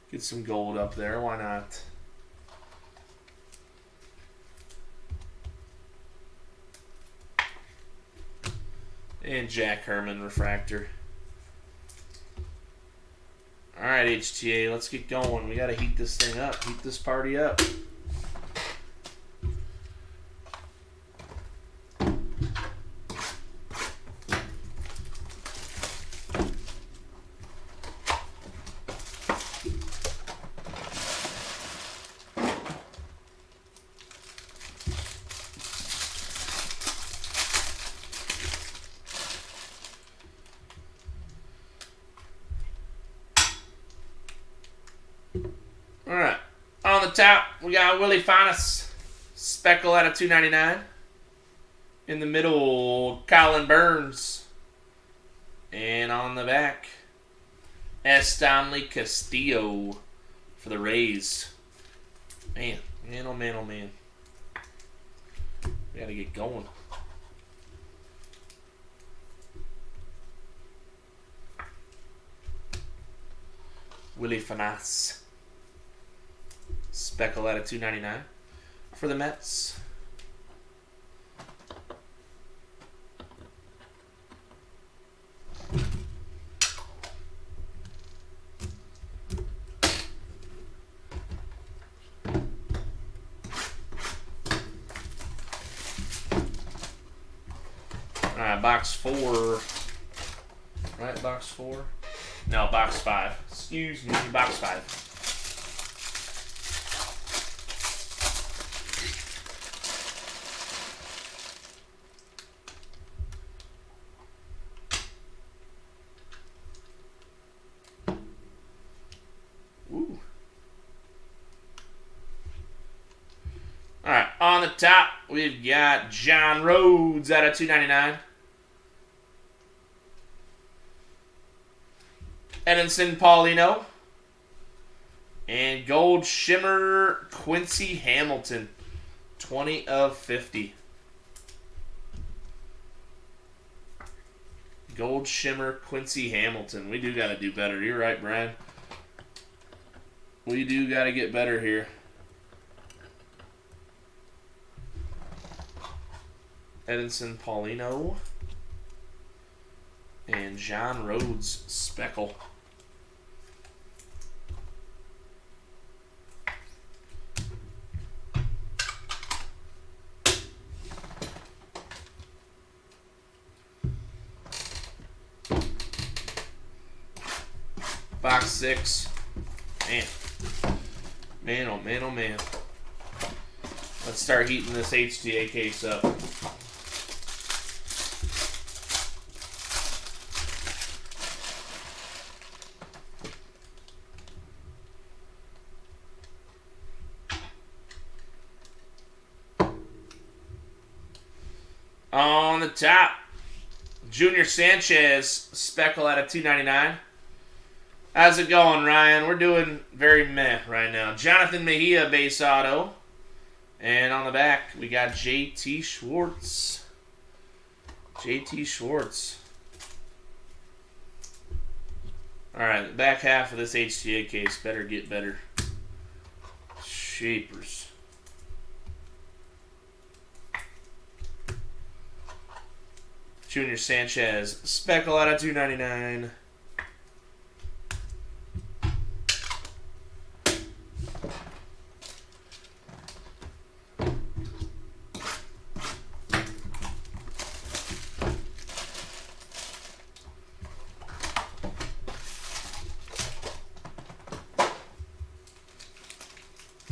Speaker 1: Get some gold up there, why not? And Jack Herman refractor. Alright, HTA, let's get going. We gotta heat this thing up. Heat this party up. Alright, on the top, we got Willie Fanas, Speckle out of 299. In the middle, Colin Burns. And on the back, Estanley Castillo for the Rays. Man, oh man, oh man. We gotta get going. Willie Fanas. Speckle out of 299 for the Mets. Alright, box 4. Right, box 4? No, box 5. Excuse me, box 5. Alright, on the top, we've got John Rhodes out of 299. Edinson Paulino. And gold shimmer Quincy Hamilton. 20 of 50. Gold shimmer Quincy Hamilton. We do got to do better. You're right, Brian. We do got to get better here. Edinson Paulino. And John Rhodes Speckle. Box 6. Man. Man, oh man, oh man. Let's start heating this HTA case up. On the top, Junior Sanchez, Speckle out of 299. How's it going, Ryan? We're doing very meh right now. Jonathan Mejia, base auto. And on the back, we got JT Schwartz. JT Schwartz. Alright, the back half of this HTA case better get better. Shapers. Junior Sanchez, Speckle out of 299.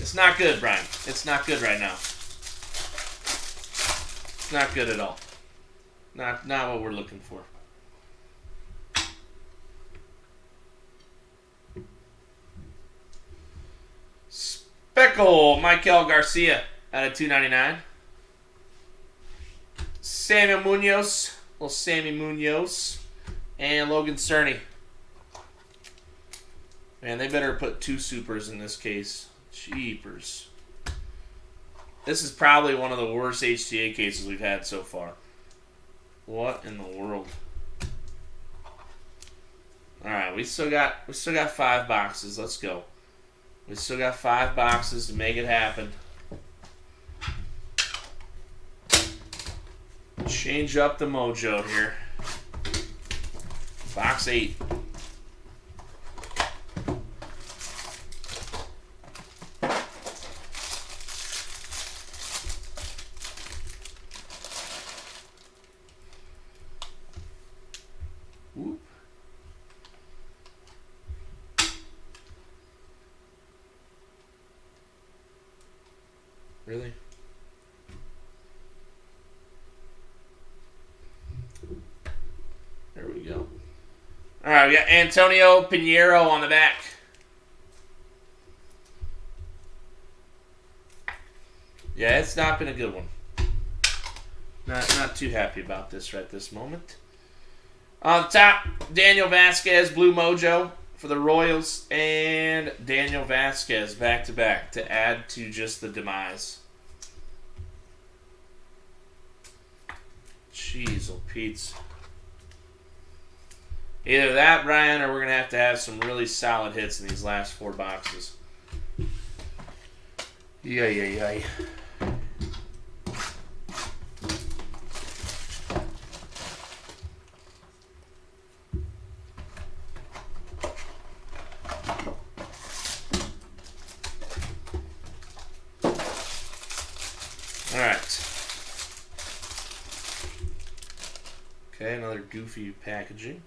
Speaker 1: It's not good, Brian. It's not good right now. It's not good at all. Not what we're looking for. Speckle, Michael Garcia out of 299. Samuel Munoz, little Sammy Munoz, and Logan Cerny. Man, they better put 2 supers in this case. Jeepers. This is probably one of the worst HTA cases we've had so far. What in the world? All right, we still got 5 boxes. Let's go. We still got 5 boxes to make it happen. Change up the mojo here. Box 8. Whoop. Really? There we go. All right, we got Antonio Pinheiro on the back. Yeah, it's not been a good one. Not too happy about this right this moment. On the top, Daniel Vasquez, Blue Mojo for the Royals, and Daniel Vasquez back-to-back to add to just the demise. Jeez, oh Pete's. Either that, Brian, or we're going to have some really solid hits in these last 4 boxes. Yay. All right. Okay, another goofy packaging.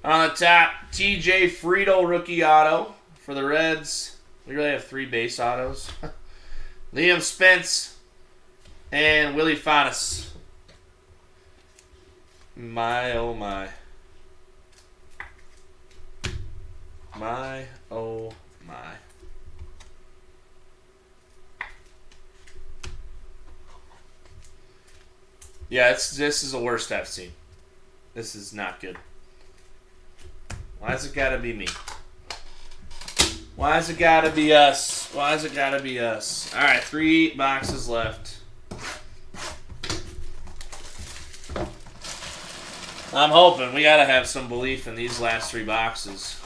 Speaker 1: On the top, TJ Friedl rookie auto for the Reds. We really have 3 base autos. Liam Spence and Willie Fadas. My, oh my. My, oh my. Yeah, this is the worst I've seen. This is not good. Why's it gotta be me? Why's it gotta be us? Why's it gotta be us? Alright, 3 boxes left. I'm hoping. We gotta have some belief in these last 3 boxes.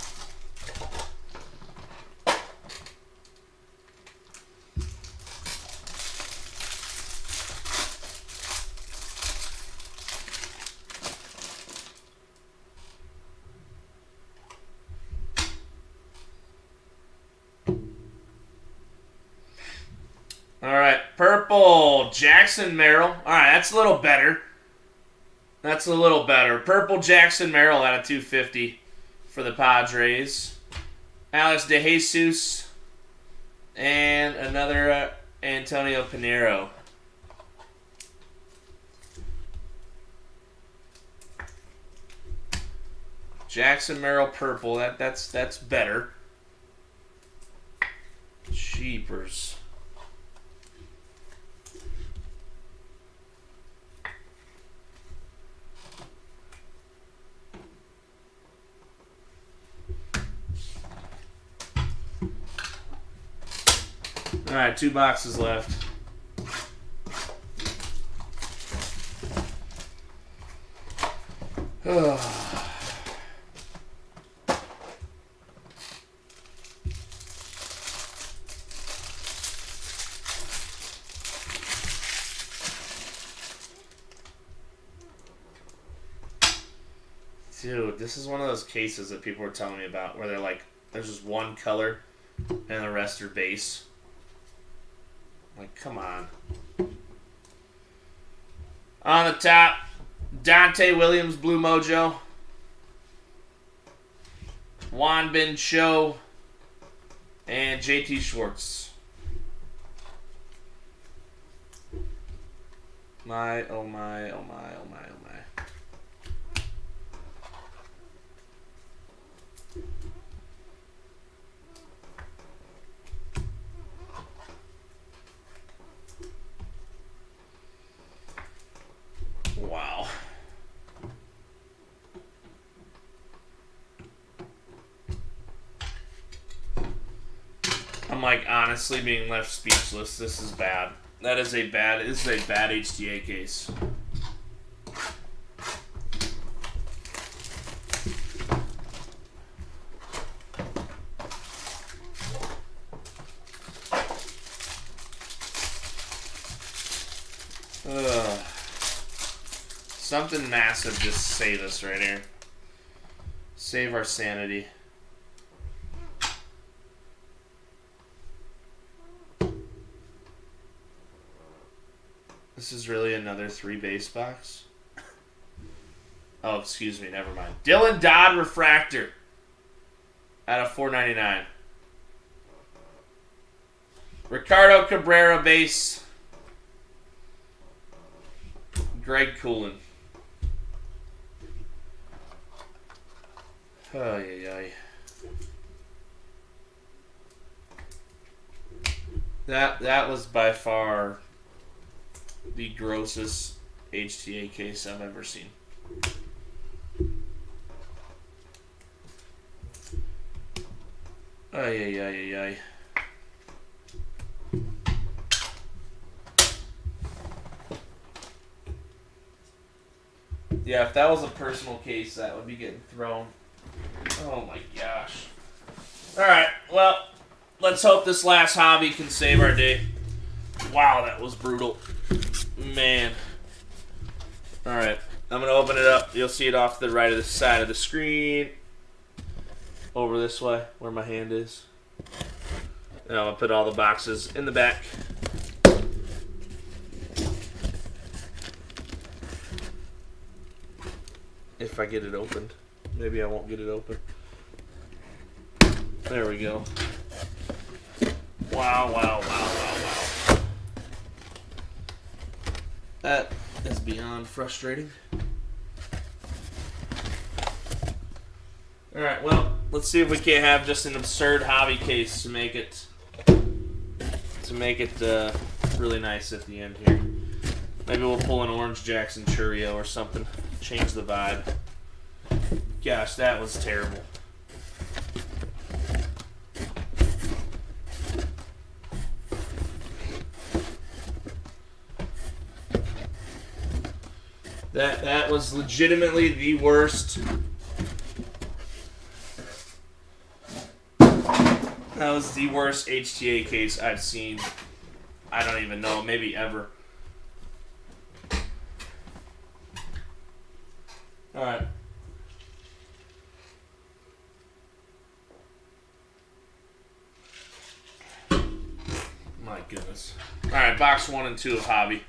Speaker 1: All right, purple Jackson Merrill. All right, that's a little better. That's a little better. Purple Jackson Merrill out of 250 for the Padres. Alex DeJesus and another Antonio Pinheiro. Jackson Merrill purple. That's better. Jeepers. All right, 2 boxes left. Dude, this is one of those cases that people were telling me about where they're like, there's just one color and the rest are base. Like, come on. On the top, Dante Williams, Blue Mojo. Juan Bin Cho, and JT Schwartz. My, oh my, oh my, oh my, oh my. Wow. I'm like honestly being left speechless. This is bad. This is a bad HTA case. Ugh. Something massive just save us right here. Save our sanity. This is really another 3 base box. Oh, excuse me, never mind. Dylan Dodd refractor out of 499. Ricardo Cabrera base. Greg Coolin. Oh, yeah. That was by far the grossest HTA case I've ever seen. Ay. Yeah, if that was a personal case, that would be getting thrown. Oh my gosh. Alright, well, let's hope this last hobby can save our day. Wow, that was brutal. Man. Alright, I'm going to open it up. You'll see it off the right of the side of the screen. Over this way, where my hand is. And I'm going to put all the boxes in the back. If I get it opened. Maybe I won't get it open. There we go. Wow. That is beyond frustrating. Alright, well, let's see if we can't have just an absurd hobby case to make it really nice at the end here. Maybe we'll pull an Orange Jackson Churro or something. Change the vibe. Gosh, that was terrible. That was legitimately the worst. That was the worst HTA case I've seen. I don't even know, maybe ever. Alright. My goodness. Alright, box 1 and 2 of hobby.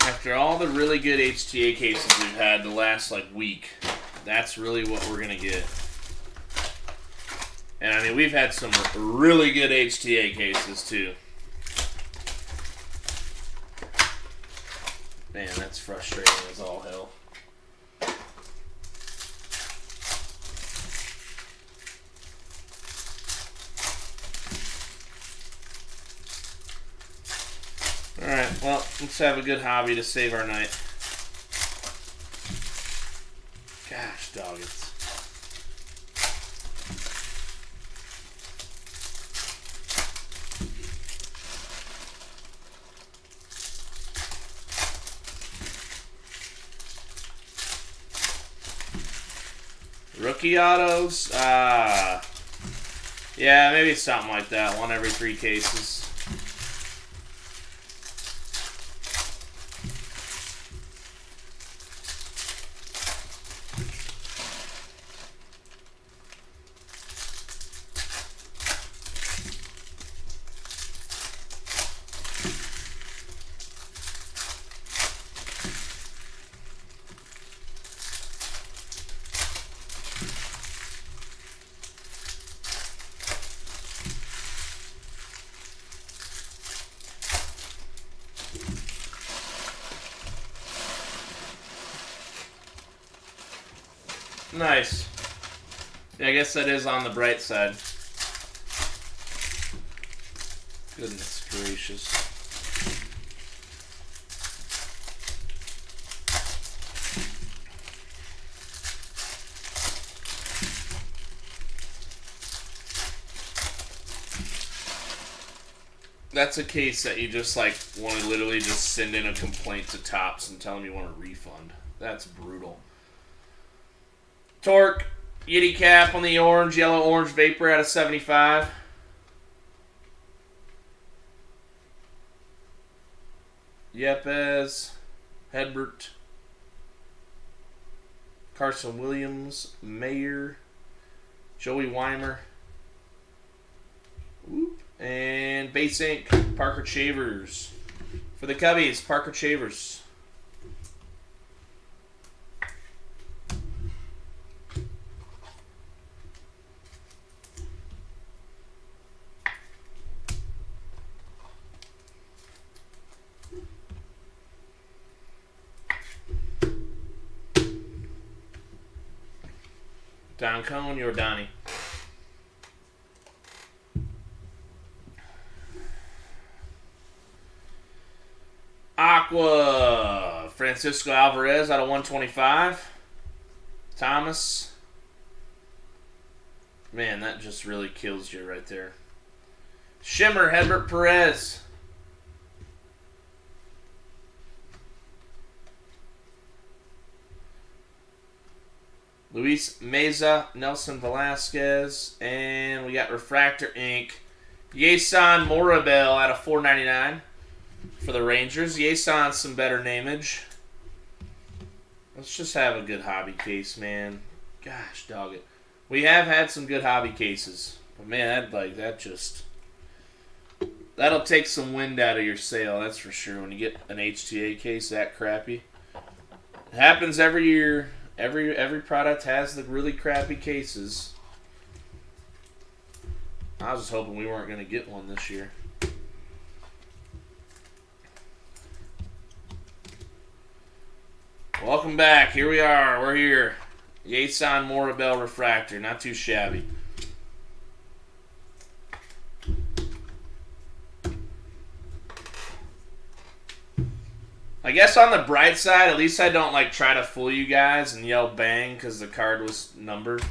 Speaker 1: After all the really good HTA cases we've had the last week, that's really what we're gonna get. And I mean, we've had some really good HTA cases too. Man, that's frustrating as all hell. Alright, well, let's have a good hobby to save our night. Gosh, dog, it's... Rookie autos? Yeah, maybe something like that. 1 every 3 cases. Nice. Yeah, I guess that is on the bright side. Goodness gracious. That's a case that you just like want to literally just send in a complaint to Topps and tell them you want a refund. That's brutal. Torque, Yeti cap on the orange, yellow-orange vapor out of 75. Yepes, Hedbert, Carson Williams, Mayer, Joey Weimer, and base ink, Parker Chavers. For the Cubbies, Parker Chavers. Don Cohn, you're Donnie. Aqua, Francisco Alvarez out of 125. Thomas. Man, that just really kills you right there. Shimmer, Hedbert Perez. Luis Meza, Nelson Velasquez, and we got Refractor Ink. Yason Morabel out of 499 for the Rangers. Yason's some better nameage. Let's just have a good hobby case, man. Gosh, dog it. We have had some good hobby cases, but man, that'll take some wind out of your sail. That's for sure. When you get an HTA case that crappy, it happens every year. Every product has the really crappy cases. I was just hoping we weren't going to get one this year. Welcome back. Here we are. We're here. Yason Morabel Refractor. Not too shabby. I guess on the bright side, at least I don't like try to fool you guys and yell bang because the card was numbered.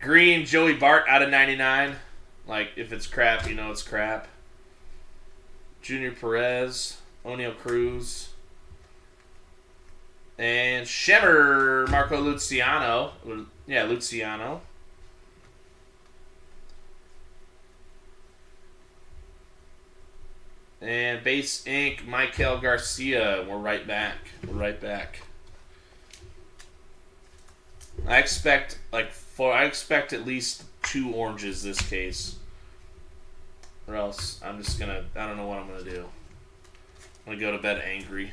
Speaker 1: Green, Joey Bart out of 99. Like, if it's crap, you know it's crap. Junior Perez, O'Neal Cruz. And Shimmer, Marco Luciano. Yeah, Luciano. And base ink, Michael Garcia. We're right back. I expect at least 2 oranges this case. Or else I don't know what I'm gonna do. I'm gonna go to bed angry.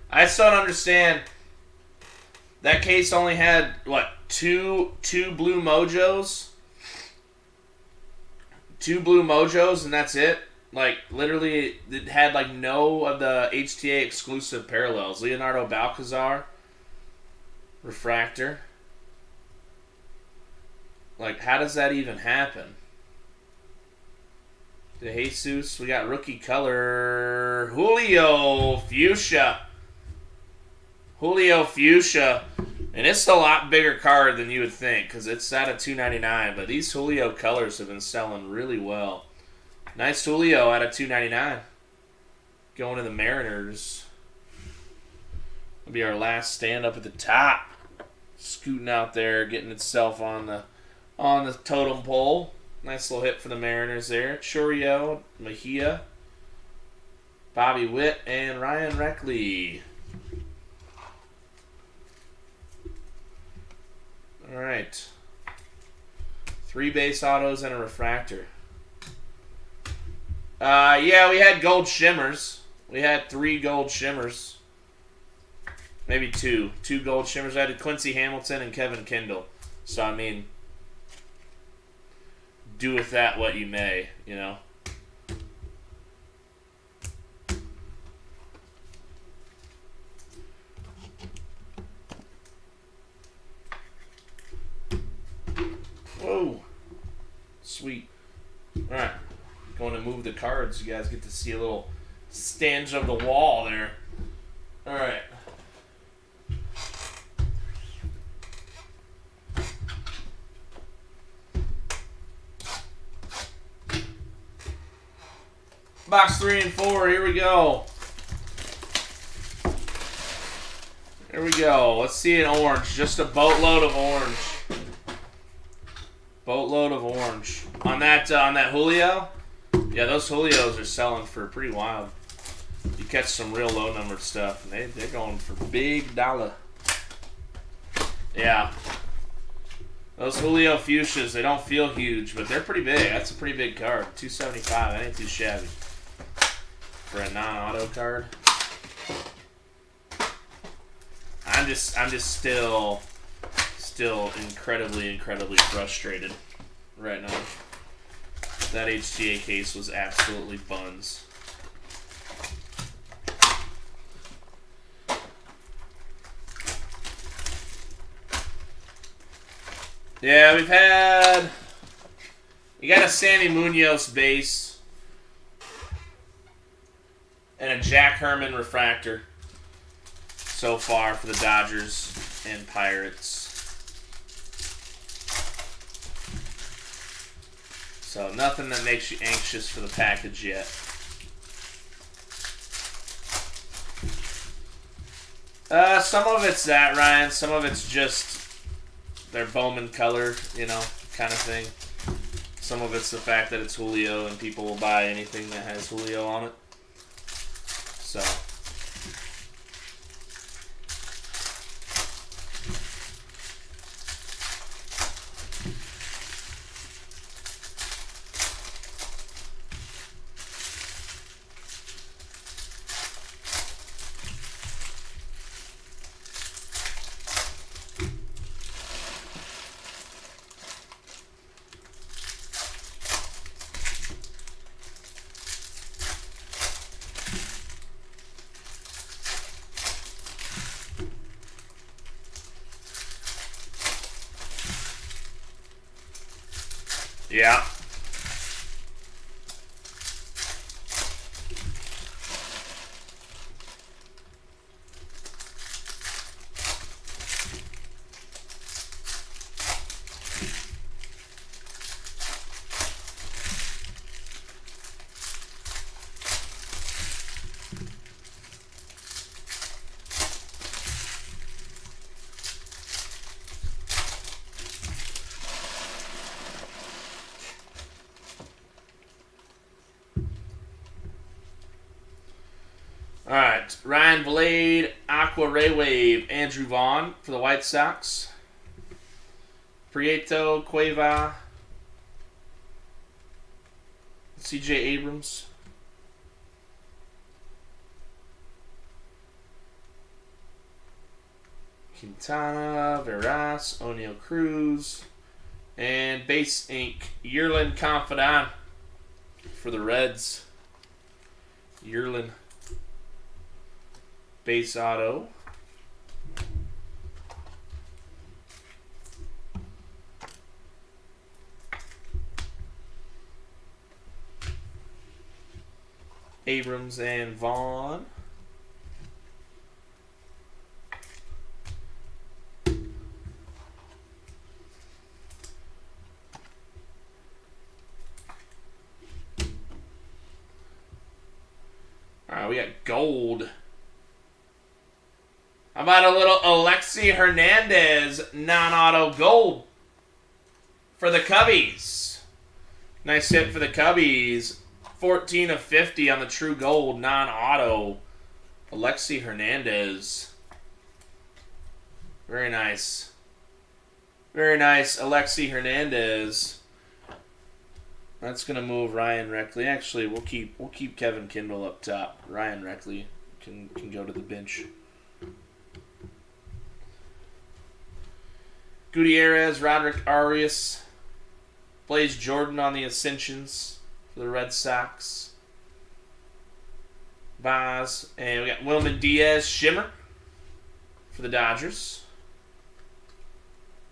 Speaker 1: I still don't understand. That case only had, what, two blue mojos? 2 blue mojos, and that's it? Like, literally, it had, like, no of the HTA exclusive parallels. Leonardo Balcazar. Refractor. Like, how does that even happen? De Jesus. We got rookie color. Julio Fuchsia. Julio Fuchsia. And it's a lot bigger card than you would think because it's at a $2.99. But these Julio colors have been selling really well. Nice Julio at a $2.99. Going to the Mariners. Will be our last stand up at the top. Scooting out there, getting itself on the totem pole. Nice little hit for the Mariners there. Chourio, Mejia, Bobby Witt, and Ryan Reckley. All right. 3 base autos and a refractor. Yeah, we had gold shimmers. We had 3 gold shimmers. Maybe 2. 2 gold shimmers. I had Quincy Hamilton and Kevin Kendall. So, I mean, do with that what you may, you know. Whoa. Sweet. Alright. Going to move the cards. You guys get to see a little stange of the wall there. Alright. Box 3 and 4, here we go. Here we go. Let's see an orange. Just a boatload of orange. Boatload of orange. On that Julio, yeah, those Julios are selling for pretty wild. You catch some real low numbered stuff, and they're going for big dollar. Yeah. Those Julio Fuchsias, they don't feel huge, but they're pretty big. That's a pretty big card. $275. That ain't too shabby. For a non-auto card. I'm just still incredibly frustrated right now. That HTA case was absolutely buns. Yeah, we've had... You got a Sandy Munoz base. And a Jack Herman refractor. So far for the Dodgers and Pirates. So nothing that makes you anxious for the package yet. Some of it's that, Ryan. Some of it's just their Bowman color, you know, kind of thing. Some of it's the fact that it's Julio and people will buy anything that has Julio on it. So... yeah. All right, Ryan Vlade, Aqua Ray Wave, Andrew Vaughn for the White Sox. Prieto, Cueva, CJ Abrams. Quintana, Veras, O'Neal Cruz, and Base Ink, Yerlin Confidant for the Reds. Yerlin. Base auto. Abrams and Vaughn. Alright, we got gold. How about a little Alexi Hernandez non-auto gold for the Cubbies? Nice hit for the Cubbies. 14 of 50 on the True Gold non-auto. Alexi Hernandez. Very nice. Very nice, Alexi Hernandez. That's gonna move Ryan Reckley. Actually, we'll keep Kevin Kindle up top. Ryan Reckley can go to the bench. Gutierrez, Roderick Arias, Blaze Jordan on the Ascensions for the Red Sox. Vaz, and we got Wilman Diaz, Shimmer for the Dodgers.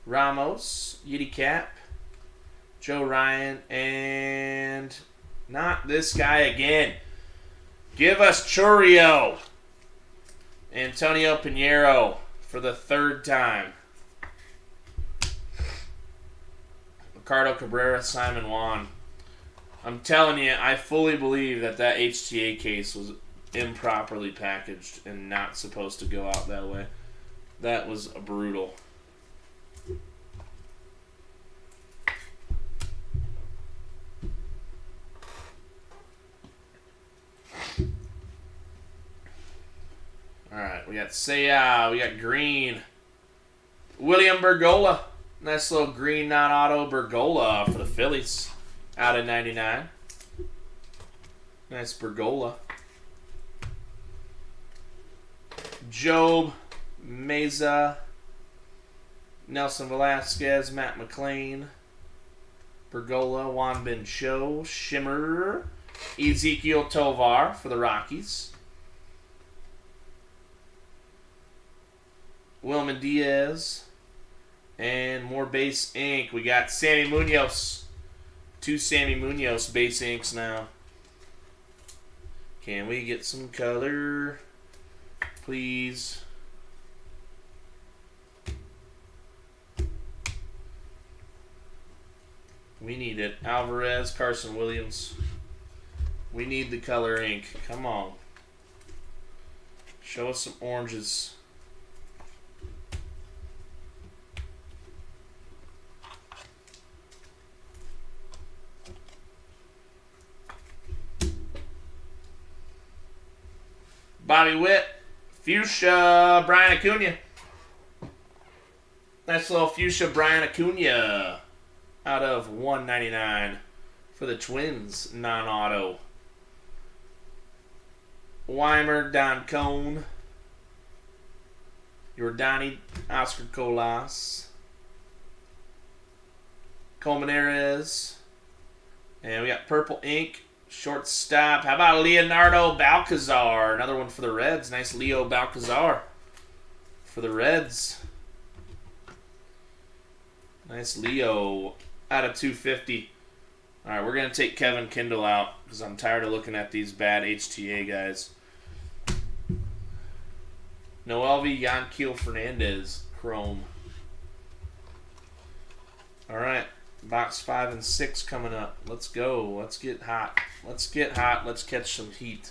Speaker 1: Ramos, Yeti Cap, Joe Ryan, and not this guy again. Give us Churio. Antonio Pinheiro for the 3rd time. Ricardo Cabrera, Simon Juan. I'm telling you, I fully believe that HTA case was improperly packaged and not supposed to go out that way. That was brutal. Alright, we got Seiya, we got Green. William Bergola. Nice little green non-auto Bergola for the Phillies. Out of 99. Nice Bergola. Job, Meza, Nelson Velasquez, Matt McClain, Bergola, Juan Ben Cho, Shimmer, Ezekiel Tovar for the Rockies. Wilman Diaz. And more base ink. We got Sammy Munoz. 2 Sammy Munoz base inks now. Can we get some color, please? We need it. Alvarez, Carson Williams. We need the color ink. Come on. Show us some oranges. Bobby Witt, Fuchsia, Brian Acuna. Nice little Fuchsia Brian Acuna out of 199 for the Twins, non-auto. Weimer, Don Cone. Jordani, Oscar Colas. Colmenares. And we got purple ink. Shortstop. How about Leonardo Balcazar? Another one for the Reds. Nice Leo Balcazar for the Reds. Nice Leo out of 250. All right, we're going to take Kevin Kindle out because I'm tired of looking at these bad HTA guys. Noelvi Yanquiel Fernandez, Chrome. All right. Box 5 and 6 coming up. Let's go. Let's get hot. Let's get hot. Let's catch some heat.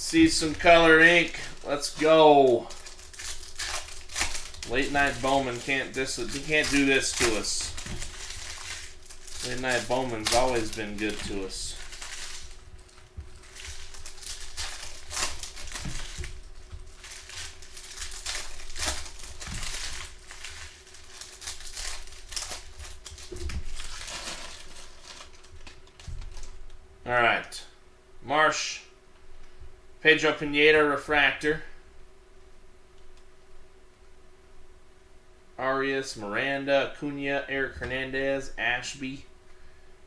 Speaker 1: See some color ink. Let's go. Late night Bowman can't do this to us. Late night Bowman's always been good to us. All right, Marsh, Pedro Pineda refractor. Arias, Miranda, Acuna, Eric Hernandez, Ashby,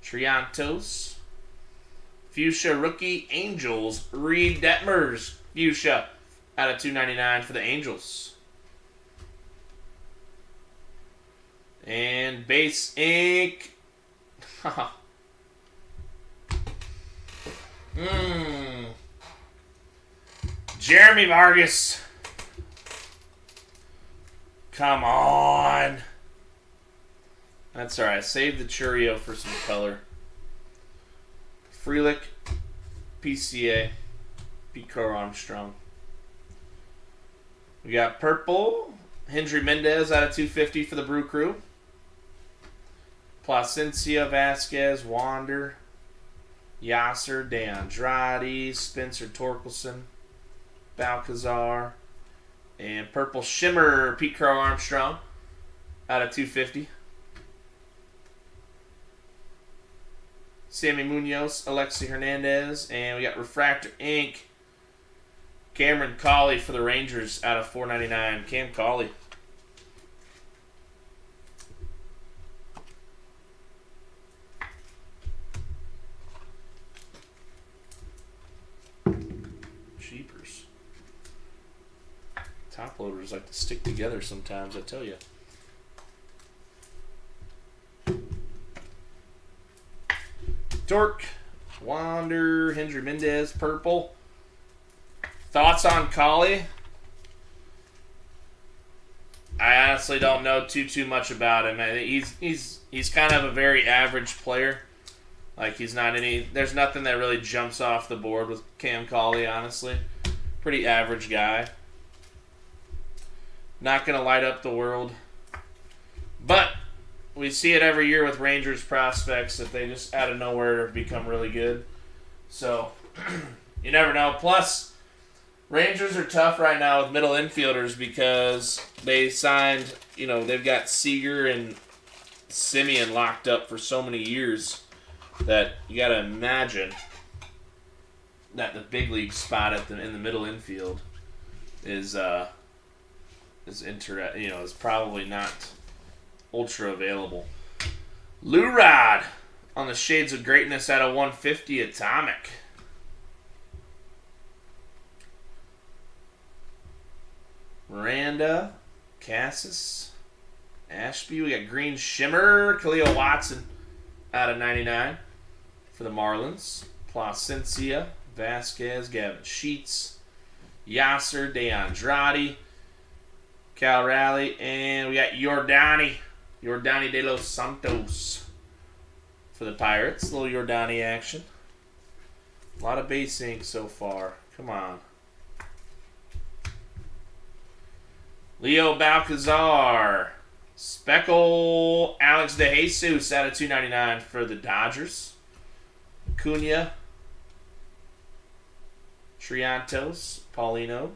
Speaker 1: Triantos. Fuchsia rookie, Angels, Reed Detmers, Fuchsia, out of 299 for the Angels. And base ink. Jeremy Vargas. Come on. That's alright. Save the Churio for some color. Frelick, PCA, Pete Crow Armstrong. We got purple, Hendry Mendez out of 250 for the Brew Crew. Placencia, Vasquez, Wander, Yasser, DeAndrade, Spencer Torkelson, Balcazar, and purple shimmer, Pete Crow Armstrong out of 250. Sammy Munoz, Alexi Hernandez, and we got refractor ink, Cameron Cawley for the Rangers out of 499. Cam Cawley. Jeepers. Top loaders like to stick together sometimes, I tell you. Torque, Wander, Hendry Mendez, purple. Thoughts on Cawley? I honestly don't know too much about him. I think he's kind of a very average player. Like he's not any. There's nothing that really jumps off the board with Cam Cawley. Honestly, pretty average guy. Not gonna light up the world, but we see it every year with Rangers prospects that they just out of nowhere become really good. So you never know. Plus, Rangers are tough right now with middle infielders because they signed, they've got Seager and Simeon locked up for so many years that you got to imagine that the big league spot in the middle infield is probably not ultra available. Lou Rod on the Shades of Greatness out of 150 Atomic. Miranda, Cassis, Ashby. We got Green Shimmer, Khalil Watson out of 99 for the Marlins. Placencia, Vasquez, Gavin Sheets, Yasser, DeAndrade, Cal Raleigh, and we got Yordani de los Santos for the Pirates. A little Yordani action. A lot of base ink so far. Come on. Leo Balcazar. Speckle Alex DeJesus out of 299 for the Dodgers. Acuna. Triantos. Paulino.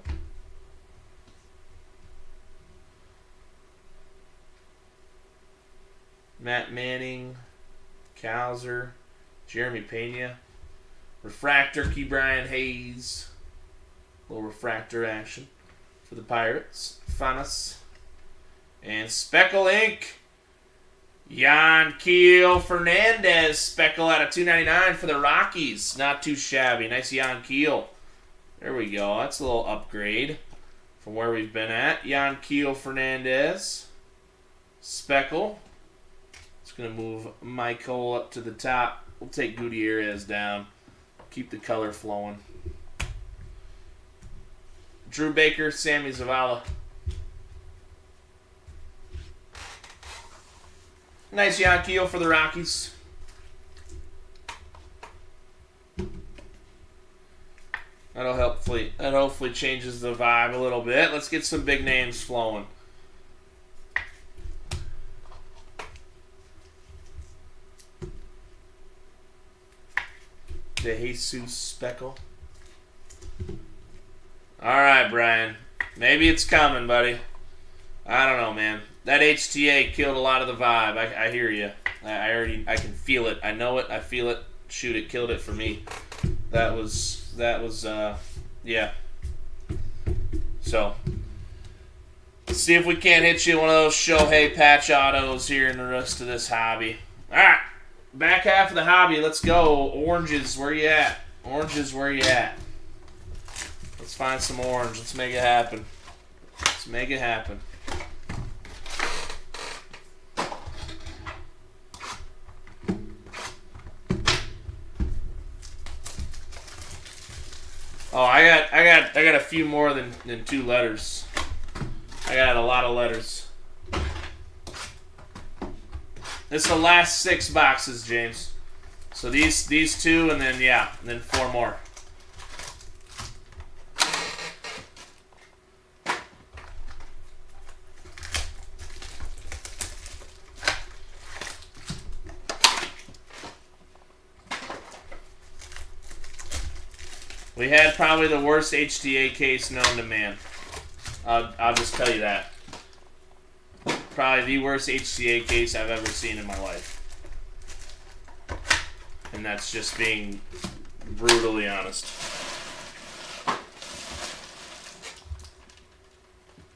Speaker 1: Matt Manning. Cowser. Jeremy Pena. Refractor. Key Brian Hayes. A little refractor action for the Pirates. Fanas. And Speckle ink. Yanquiel Fernandez. Speckle out of 299 for the Rockies. Not too shabby. Nice Yanquiel. There we go. That's a little upgrade from where we've been at. Yanquiel Fernandez. Speckle. It's going to move Michael up to the top. We'll take Gutierrez down. Keep the color flowing. Drew Baker, Sammy Zavala. Nice Yanquiel for the Rockies. That'll hopefully That hopefully changes the vibe a little bit. Let's get some big names flowing. De Jesus Speckle. Alright, Brian. Maybe it's coming, buddy. I don't know, man. That HTA killed a lot of the vibe. I hear you. I can feel it. I know it. I feel it. Shoot, it killed it for me. That was, yeah. So, let's see if we can't hit you one of those Shohei patch autos here in the rest of this hobby. Alright, back half of the hobby. Let's go. Oranges, where you at? Oranges, where you at? Let's find some orange. Let's make it happen. Let's make it happen. Oh, I got a few more than 2 letters. I got a lot of letters. It's the last 6 boxes, James. So these 2 and then and then 4 more. We had probably the worst HTA case known to man. I'll just tell you that. Probably the worst HTA case I've ever seen in my life. And that's just being brutally honest.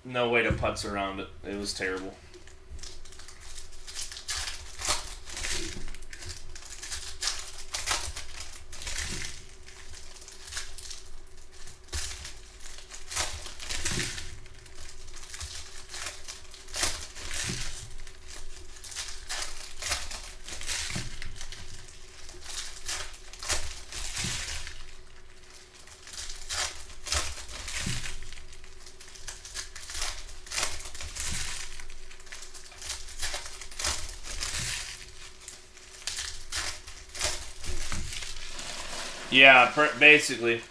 Speaker 1: No way to putz around it. It was terrible. Yeah, basically.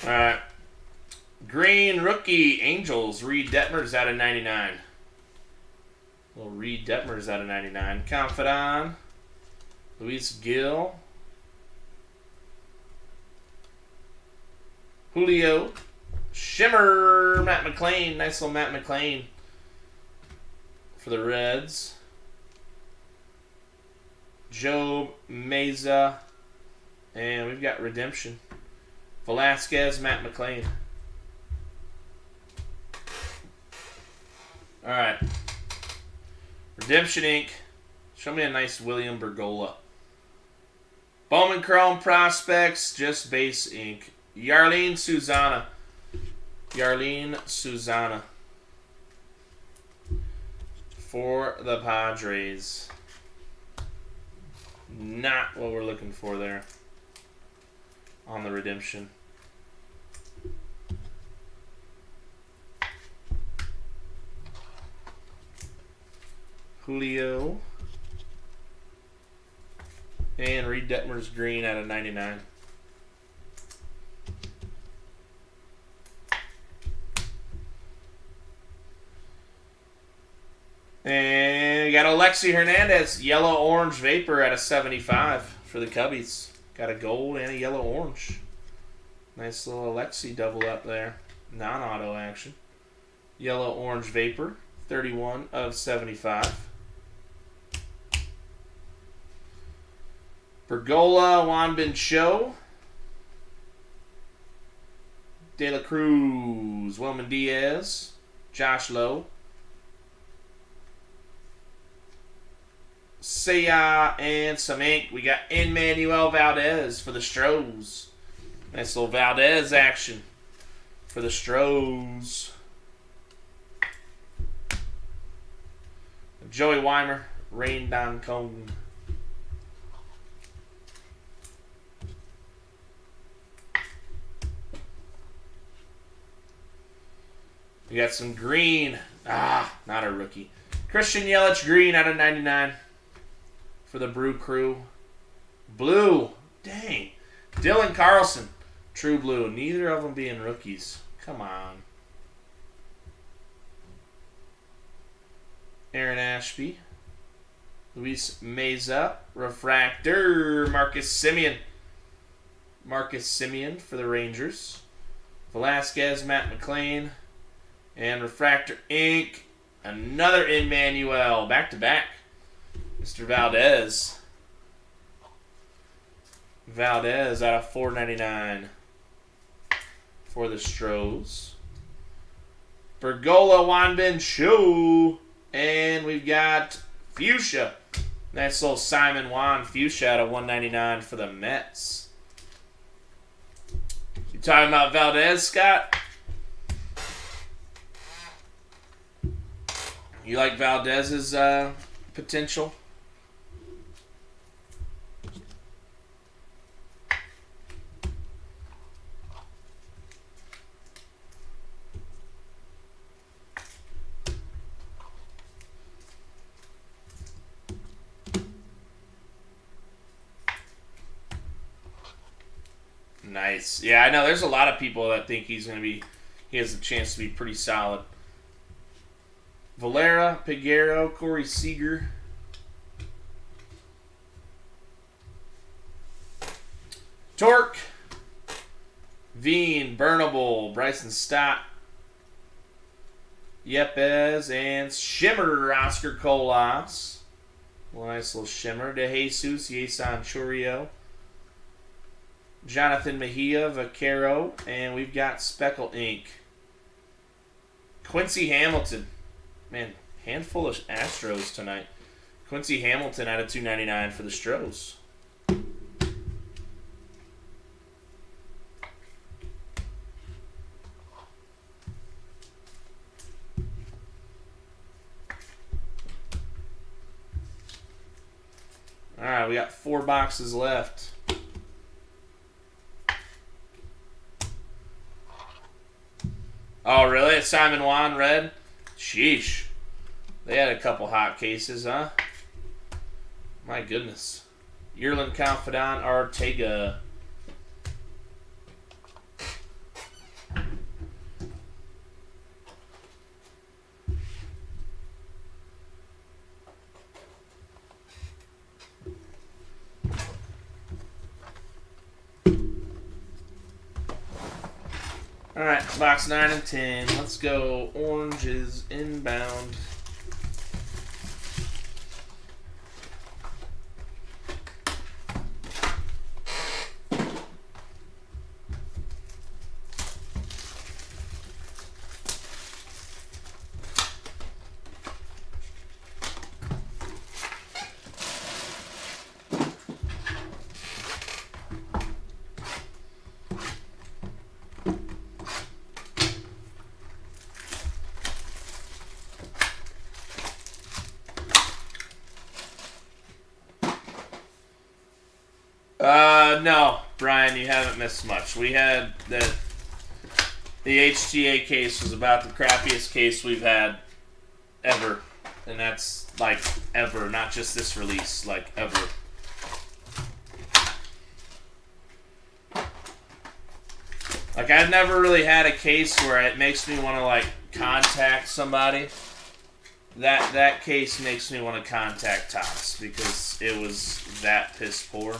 Speaker 1: Alright. Green rookie Angels. Reed Detmers out of 99. Little Reed Detmers out of 99. Confidant. Luis Gill. Julio. Shimmer. Matt McClain. Nice little Matt McClain for the Reds. Joe Meza. And we've got Redemption. Velasquez, Matt McClain. Alright. Redemption Inc. Show me a nice William Bergola. Bowman Chrome Prospects, just base ink. Yarlene Susana. Yarlene Susana. For the Padres. Not what we're looking for there. On the redemption. Julio. And Reed Detmers green out of 99. And we got Alexi Hernandez, yellow-orange vapor out of 75 for the Cubbies. Got a gold and a yellow-orange. Nice little Alexi double up there. Non-auto action. Yellow-orange vapor. 31 of 75. Pergola, Wanbin Show. De La Cruz, Wilman Diaz, Josh Lowe. Seiya and some ink. We got Emmanuel Valdez for the Stros. Nice little Valdez action for the Stros. Joey Weimer, Rain Don Cone. We got some green. Not a rookie. Christian Yelich green out of 99 for the Brew Crew. Blue. Dang. Dylan Carlson. True blue. Neither of them being rookies. Come on. Aaron Ashby. Luis Meza. Refractor. Marcus Semien. Marcus Semien for the Rangers. Velasquez, Matt McLean. And Refractor Ink. Another Emmanuel. Back to back. Mr. Valdez. Valdez out of 499 for the Stros. Pergola Wanbin Show. And we've got Fuchsia. Nice little Simon Juan Fuchsia out of 199 for the Mets. You talking about Valdez, Scott? You like Valdez's potential? Nice. Yeah, I know there's a lot of people that think he has a chance to be pretty solid. Valera, Peguero, Corey Seager. Torque. Veen, Burnable, Bryson Stott. Yepes, and Shimmer, Oscar Colas. Nice little Shimmer. De Jesus, Yeson Churio. Jonathan Mejia, Vaquero, and we've got Speckle Ink. Quincy Hamilton. Man, handful of Astros tonight. Quincy Hamilton out of 299 for the Stros. All right, we got 4 boxes left. Oh, really? Simon Juan red? Sheesh. They had a couple hot cases, huh? My goodness. Yerlin Confidant Ortega. All right, box 9 and 10. Let's go. Orange is inbound. No, Brian, you haven't missed much. We had the HTA case was about the crappiest case we've had ever. And that's like ever, not just this release, like ever. Like I've never really had a case where it makes me want to like contact somebody. That case makes me want to contact Topps because it was that piss poor.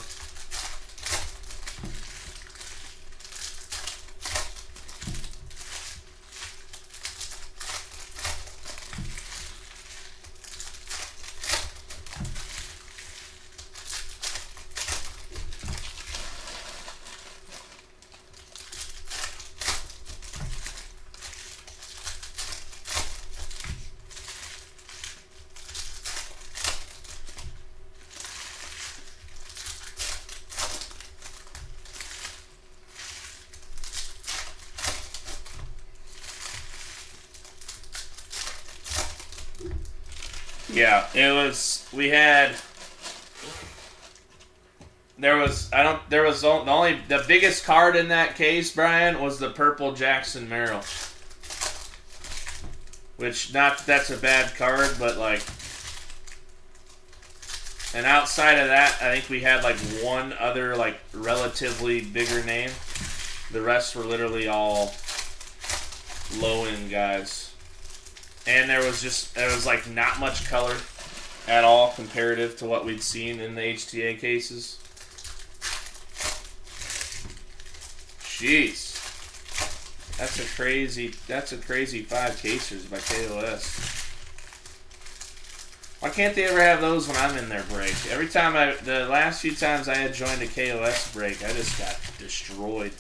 Speaker 1: Yeah, it was. We had. There was. I don't. There was the biggest card in that case, Brian, was the purple Jackson Merrill. Which that's a bad card, but like. And outside of that, I think we had like one other like relatively bigger name. The rest were literally all low end guys. And there was like not much color at all comparative to what we'd seen in the HTA cases. Jeez. That's a crazy 5 casers by KOS. Why can't they ever have those when I'm in their break? Every time the last few times I had joined a KOS break, I just got destroyed.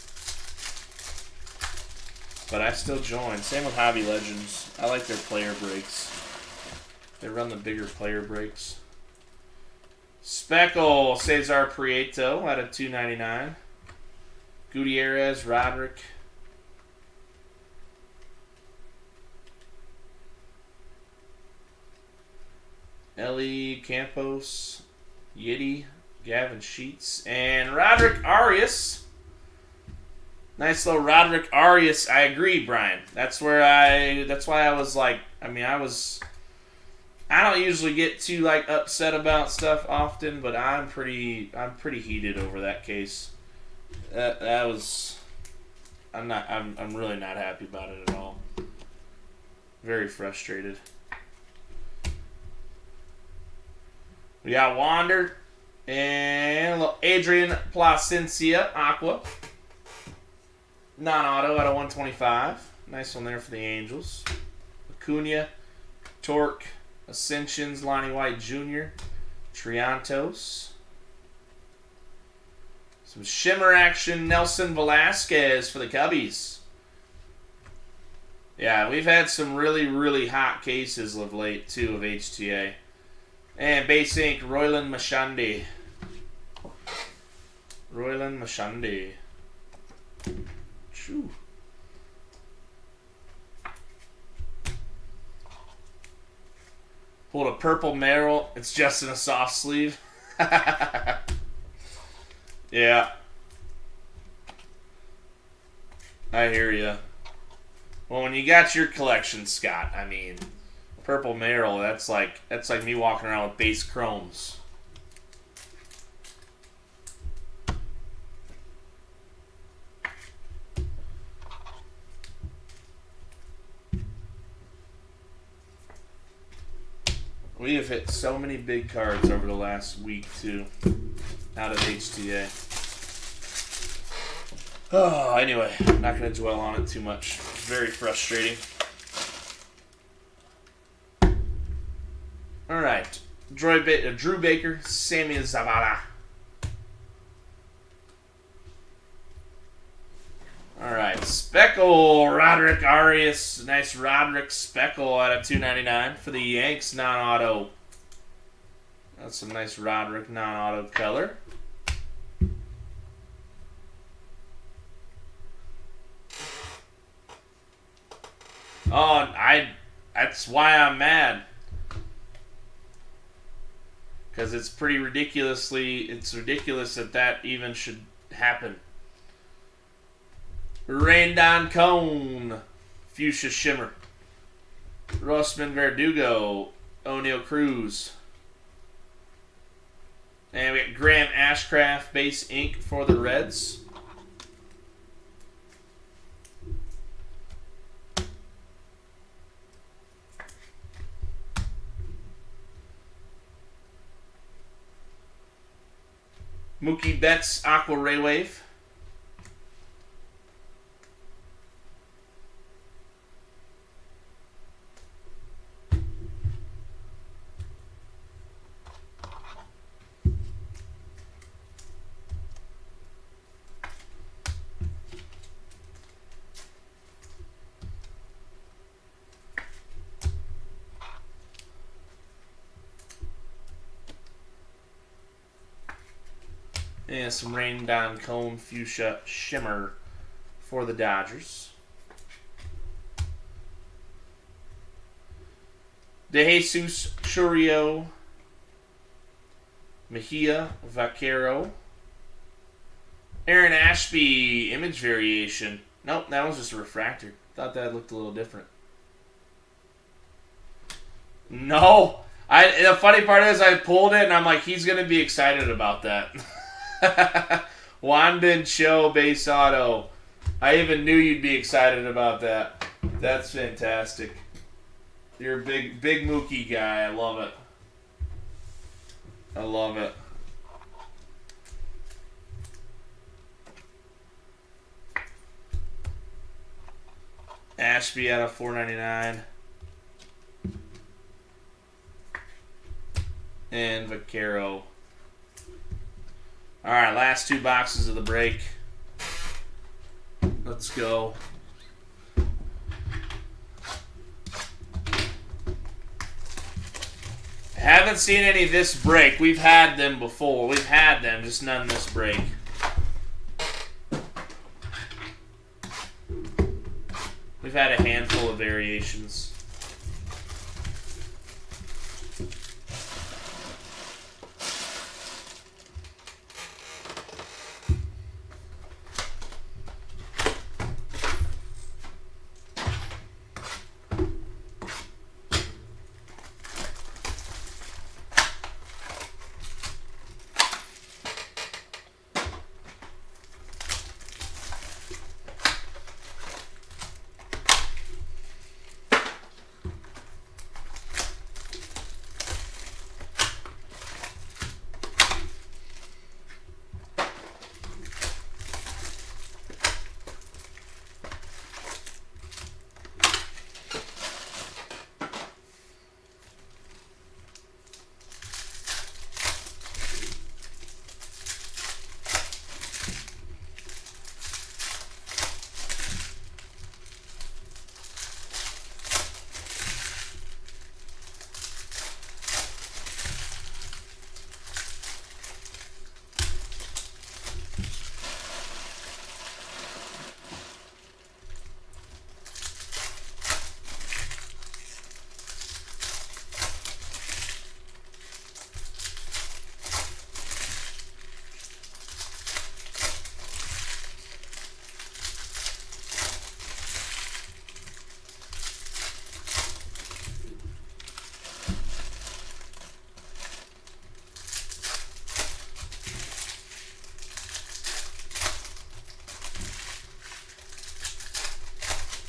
Speaker 1: But I still joined. Same with Hobby Legends. I like their player breaks. They run the bigger player breaks. Speckle, Cesar Prieto out of $2.99. Gutierrez, Roderick. Ellie Campos, Yiddy, Gavin Sheets, and Roderick Arias. Nice little Roderick Arias. I agree, Brian. That's why I was like, I don't usually get too like upset about stuff often, but I'm pretty heated over that case. That was, I'm really not happy about it at all. Very frustrated. We got Wander and a little Adrian Placencia, Aqua. Non-auto out of 125. Nice one there for the Angels. Acuna, Torque, Ascensions, Lonnie White Jr., Triantos. Some shimmer action, Nelson Velasquez for the Cubbies. Yeah, we've had some really, really hot cases of late, too, of HTA. And base ink, Royland Mashandi. Royland Mashandi. Choo. Pulled a purple Merrill. It's just in a soft sleeve. Yeah. I hear ya. Well, when you got your collection, Scott, I mean... Purple Merrill, that's like me walking around with base chromes. We have hit so many big cards over the last week, too, out of HTA. Oh, anyway, I'm not going to dwell on it too much. Very frustrating. All right, Drew Baker, Sammy Zavala. All right, Speckle, Roderick Arias. Nice Roderick Speckle out of $2.99 for the Yanks non-auto. That's some nice Roderick non-auto color. Oh, that's why I'm mad. Because it's ridiculous that even should happen. Rain Down Cone, Fuchsia Shimmer. Rosman Verdugo, O'Neal Cruz. And we got Graham Ashcraft base ink for the Reds. Mookie Betts, Aqua Ray Wave. And some Rain Down Cone Fuchsia Shimmer for the Dodgers. De Jesus Churio. Mejia Vaquero. Aaron Ashby, image variation. Nope, that was just a refractor. Thought that looked a little different. No. The funny part is I pulled it and I'm like, he's going to be excited about that. Wandin Show base auto. I even knew you'd be excited about that. That's fantastic. You're a big Mookie guy. I love it. I love it. Ashby out of 499. And Vaquero. Alright, last 2 boxes of the break. Let's go. Haven't seen any this break. We've had them before. We've had them, just none this break. We've had a handful of variations.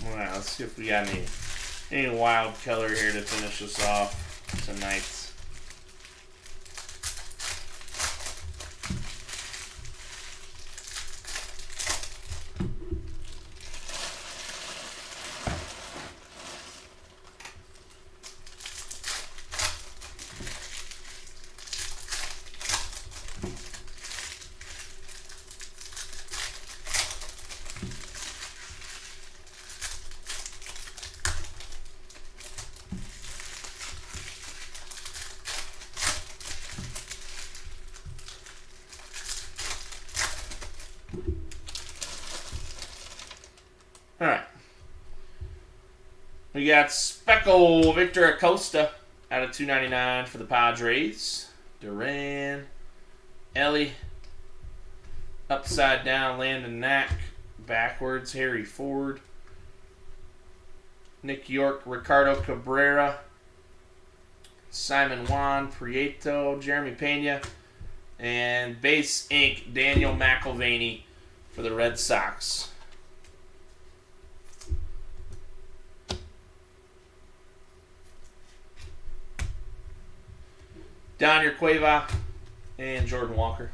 Speaker 1: Alright, let's see if we got any wild color here to finish us off tonight. Alright. We got Speckle Victor Acosta out of 299 for the Padres. Duran. Ellie. Upside down Landon Knack. Backwards Harry Ford. Nick York, Ricardo Cabrera. Simon Juan, Prieto, Jeremy Pena. And base ink Daniel McIlvaney for the Red Sox. Don Cueva and Jordan Walker.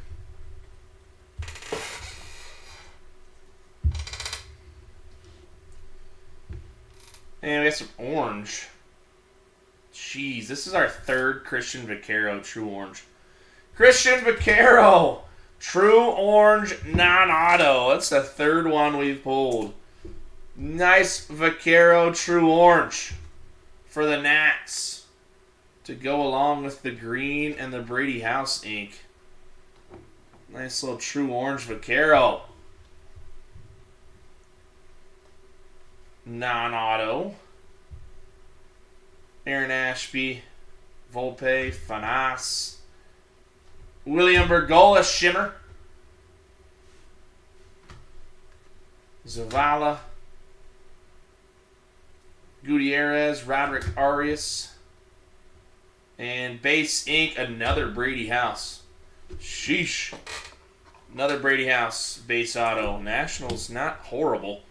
Speaker 1: And we have some orange. Jeez, this is our third Christian Vaquero True Orange. Christian Vaquero! True Orange non-auto. That's the third one we've pulled. Nice Vaquero True Orange for the Nats to go along with the green and the Brady House ink. Nice little True Orange Vaquero. Non-auto. Aaron Ashby, Volpe, Fanas, William Bergolla, Shimmer, Zavala, Gutierrez, Roderick Arias, and Base Ink, another Brady House. Sheesh. Another Brady House base auto. Nationals, not horrible.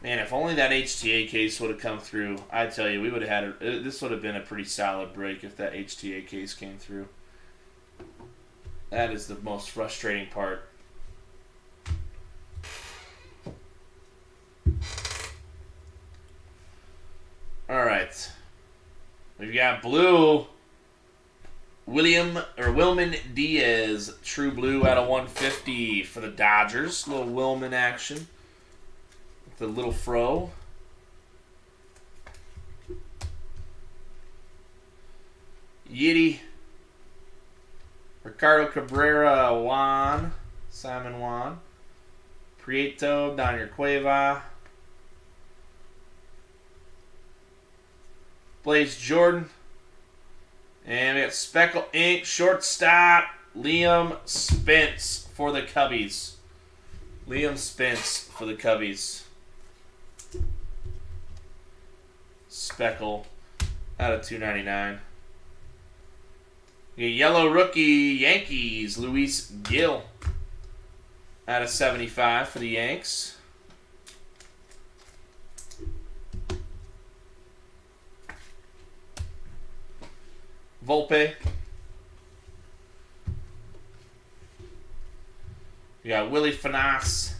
Speaker 1: Man, if only that HTA case would have come through, I tell you, we would have had this would have been a pretty solid break if that HTA case came through. That is the most frustrating part. All right, we've got blue. Wilman Diaz, true blue out of 150 for the Dodgers. Little Wilman action. The little fro. Yiddy. Ricardo Cabrera, Juan. Simon Juan. Prieto, Daniel Cueva. Blaze Jordan. And we got Speckle Ink, shortstop, Liam Spence for the Cubbies. Liam Spence for the Cubbies. Speckle out of 299. Yellow rookie, Yankees, Luis Gil out of 75 for the Yanks. Volpe. We got Willie Fanas.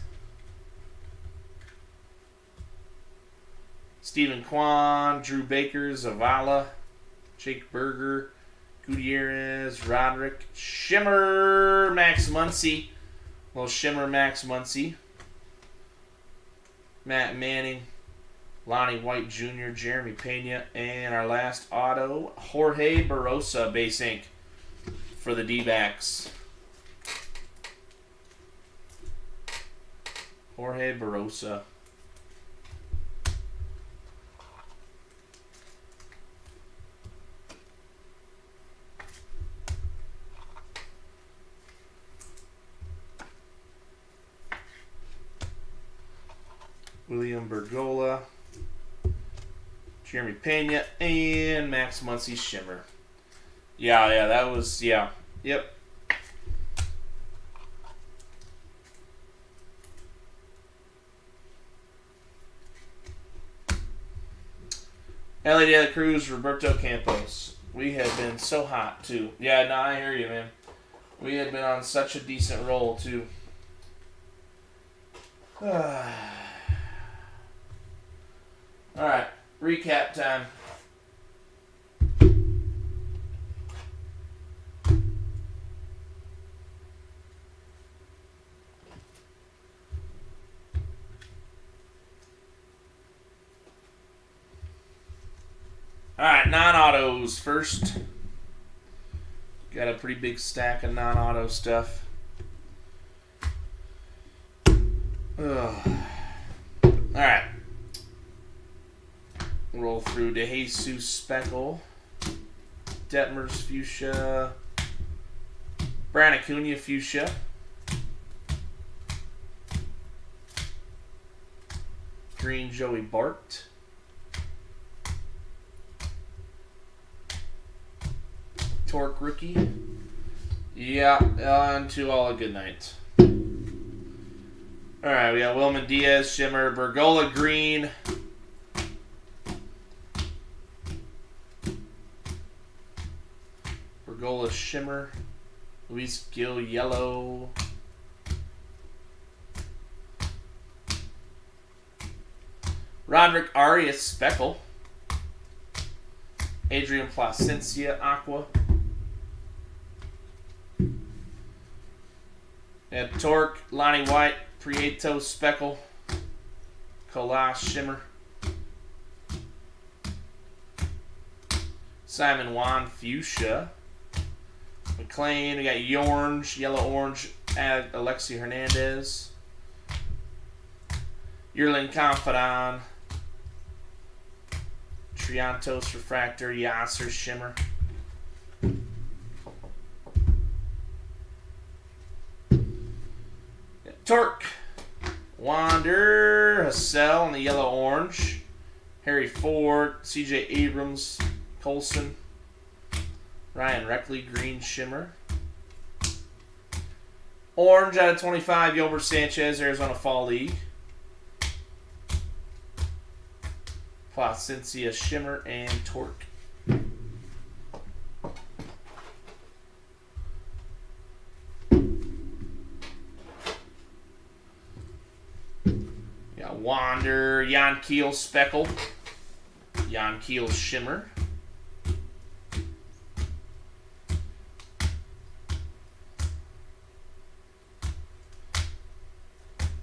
Speaker 1: Stephen Kwan, Drew Baker, Zavala, Jake Berger, Gutierrez, Roderick, Shimmer, Max Muncy. Little Shimmer, Max Muncy. Matt Manning. Lonnie White Jr., Jeremy Pena, and our last auto, Jorge Barosa, base ink for the D-backs. Jorge Barosa. William Bergolla. Jeremy Pena, and Max Muncy Shimmer. Yeah, that was, yeah. Yep. Ellie De La Cruz, Roberto Campos. We had been so hot, too. Yeah, no, I hear you, man. We had been on such a decent roll, too. Alright. Recap time. Alright, non-autos first. Got a pretty big stack of non-auto stuff. Alright. Roll through DeJesus Speckle, Detmers Fuchsia, Bryan Acuna Fuchsia, Green Joey Bart, Torque rookie. Yeah, on to all a good night. Alright, we got Wilman Diaz, Shimmer, Bergolla green. Bergolla Shimmer, Luis Gil yellow, Roderick Arias Speckle, Adrian Placencia aqua, and Torque, Lonnie White, Prieto Speckle, Colas Shimmer, Simon Juan Fuchsia, McLean, we got orange, yellow-orange, add Alexi Hernandez. Yerlin Confidant. Triantos Refractor, Yasser Shimmer. Torque, Wander, Hassel in the yellow-orange, Harry Ford, C.J. Abrams, Colson, Ryan Reckley, green shimmer. Orange out of 25, Gilbert Sanchez, Arizona Fall League. Placencia shimmer and Torque. Wander, Jan Keel Speckle, Jan Keel Shimmer.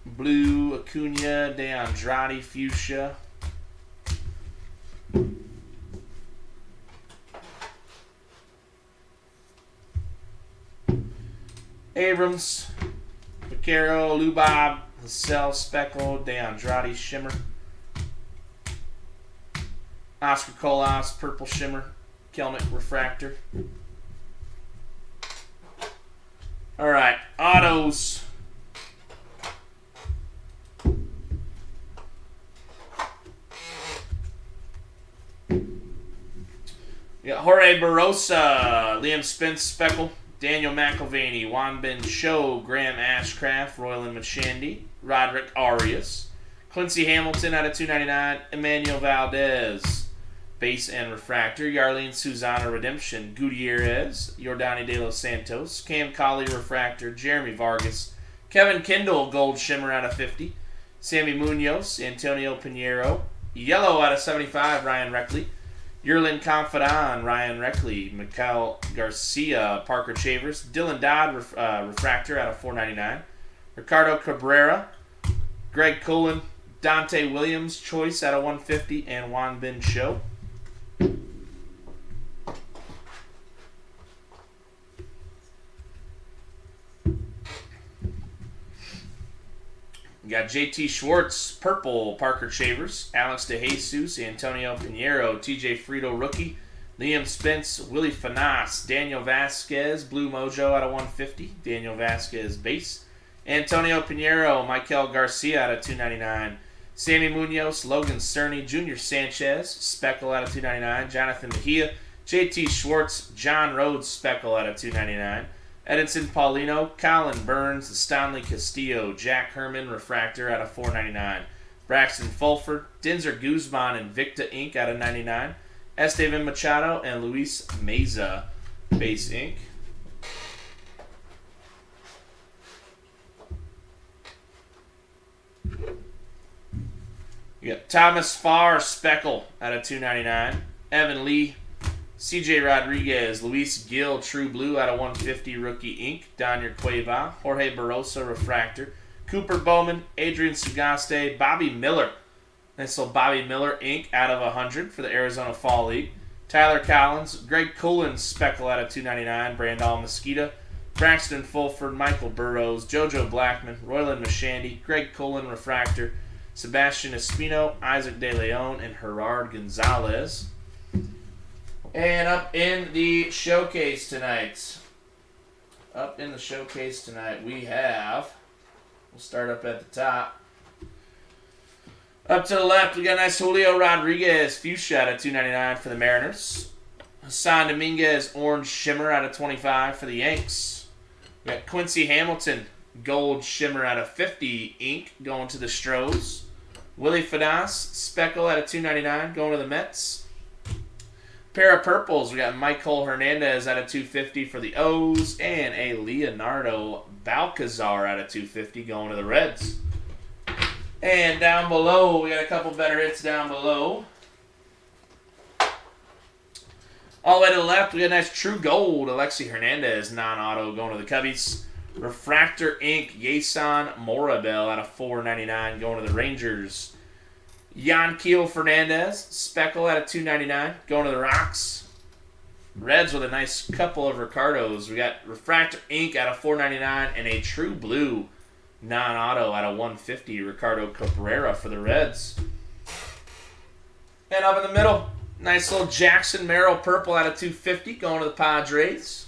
Speaker 1: Blue, Acuna, De Andrade, Fuchsia. Abrams, Vaquero, Lubob, Hassel, Speckle, De Andrade, Shimmer. Oscar Colas, Purple Shimmer. Kelnick, Refractor. All right, autos. We got Jorge Barosa, Liam Spence, Speckle. Daniel McElvaney, Juan Ben Cho, Graham Ashcraft, Royland Machandy, Roderick Arias, Quincy Hamilton out of 299, Emmanuel Valdez, base and refractor, Yarlene Susana Redemption, Gutierrez, Yordani De Los Santos, Cam Colley refractor, Jeremy Vargas, Kevin Kindle gold shimmer out of 50, Sammy Munoz, Antonio Pinheiro, yellow out of 75, Ryan Reckley, Yerlin Confidant, Ryan Reckley, Mikael Garcia, Parker Chavers, Dylan Dodd, refractor out of 499, Ricardo Cabrera, Greg Cullen, Dante Williams, choice out of 150, and Juan Ben Cho. We got JT Schwartz, purple, Parker Chavers, Alex DeJesus, Antonio Pinheiro, TJ Frito, rookie, Liam Spence, Willie Fanas, Daniel Vasquez, blue mojo out of 150, Daniel Vasquez base, Antonio Pinheiro, Michael Garcia out of 299, Sammy Munoz, Logan Cerny, Junior Sanchez, Speckle out of 299, Jonathan Mejia, JT Schwartz, John Rhodes, Speckle out of 299, Edinson Paulino, Colin Burns, Stanley Castillo, Jack Herman, refractor out of 499. Braxton Fulford, Denzer Guzman, Invicta Inc. out of 99. Esteban Machado and Luis Meza, base ink. You got Thomas Farr, Speckle out of 299. Evan Lee, CJ Rodriguez, Luis Gil, True Blue out of 150, rookie ink. Daniel Cueva, Jorge Barosa, refractor. Cooper Bowman, Adrian Sugaste, Bobby Miller. Nice little Bobby Miller ink out of 100 for the Arizona Fall League. Tyler Collins, Greg Cullen, Speckle out of 299, Brandal Mosquita. Braxton Fulford, Michael Burrows, JoJo Blackman, Royland Machandy, Greg Cullen, refractor. Sebastian Espino, Isaac De Leon, and Gerard Gonzalez. And up in the showcase tonight, we have, we'll start up at the top. Up to the left, we got a nice Julio Rodriguez fuchsia out of 299 for the Mariners. Hassan Dominguez orange shimmer out of 25 for the Yanks. We got Quincy Hamilton gold shimmer out of 50 ink going to the Stros. Willie Fadas speckle out of 299 going to the Mets. Pair of purples, we got Michael Hernandez out of 250 for the O's, and a Leonardo Balcazar out of 250 going to the Reds. And down below, we got a couple better hits down below. All the way to the left, we got a nice True Gold, Alexi Hernandez, non-auto going to the Cubbies. Refractor Ink, Yason Morabel out of 499 going to the Rangers. Yanquiel Fernandez, Speckle out of 299, going to the Rocks. Reds with a nice couple of Ricardos. We got Refractor Ink out of 499 and a True Blue non-auto out of 150, Ricardo Cabrera for the Reds. And up in the middle, Nice little Jackson Merrill purple out of 250 going to the Padres.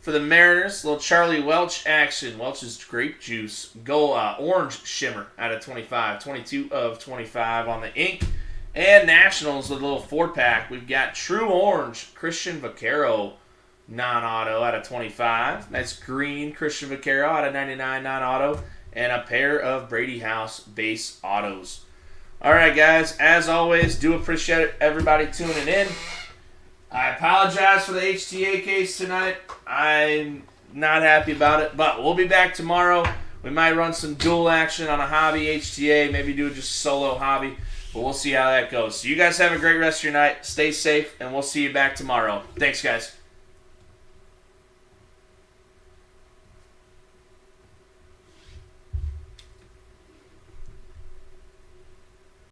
Speaker 1: For the Mariners, little Charlie Welch action. Welch's grape juice. Orange shimmer out of 25. 22 of 25 on the ink. And Nationals with a little 4-pack. We've got True Orange, Christian Vaquero non-auto out of 25. Nice green Christian Vaquero out of 99 non-auto. And a pair of Brady House base autos. All right, guys. As always, do appreciate everybody tuning in. I apologize for the HTA case tonight. I'm not happy about it, but we'll be back tomorrow. We might run some dual action on a hobby HTA, maybe do just solo hobby, but we'll see how that goes. So you guys have a great rest of your night. Stay safe, and we'll see you back tomorrow. Thanks, guys.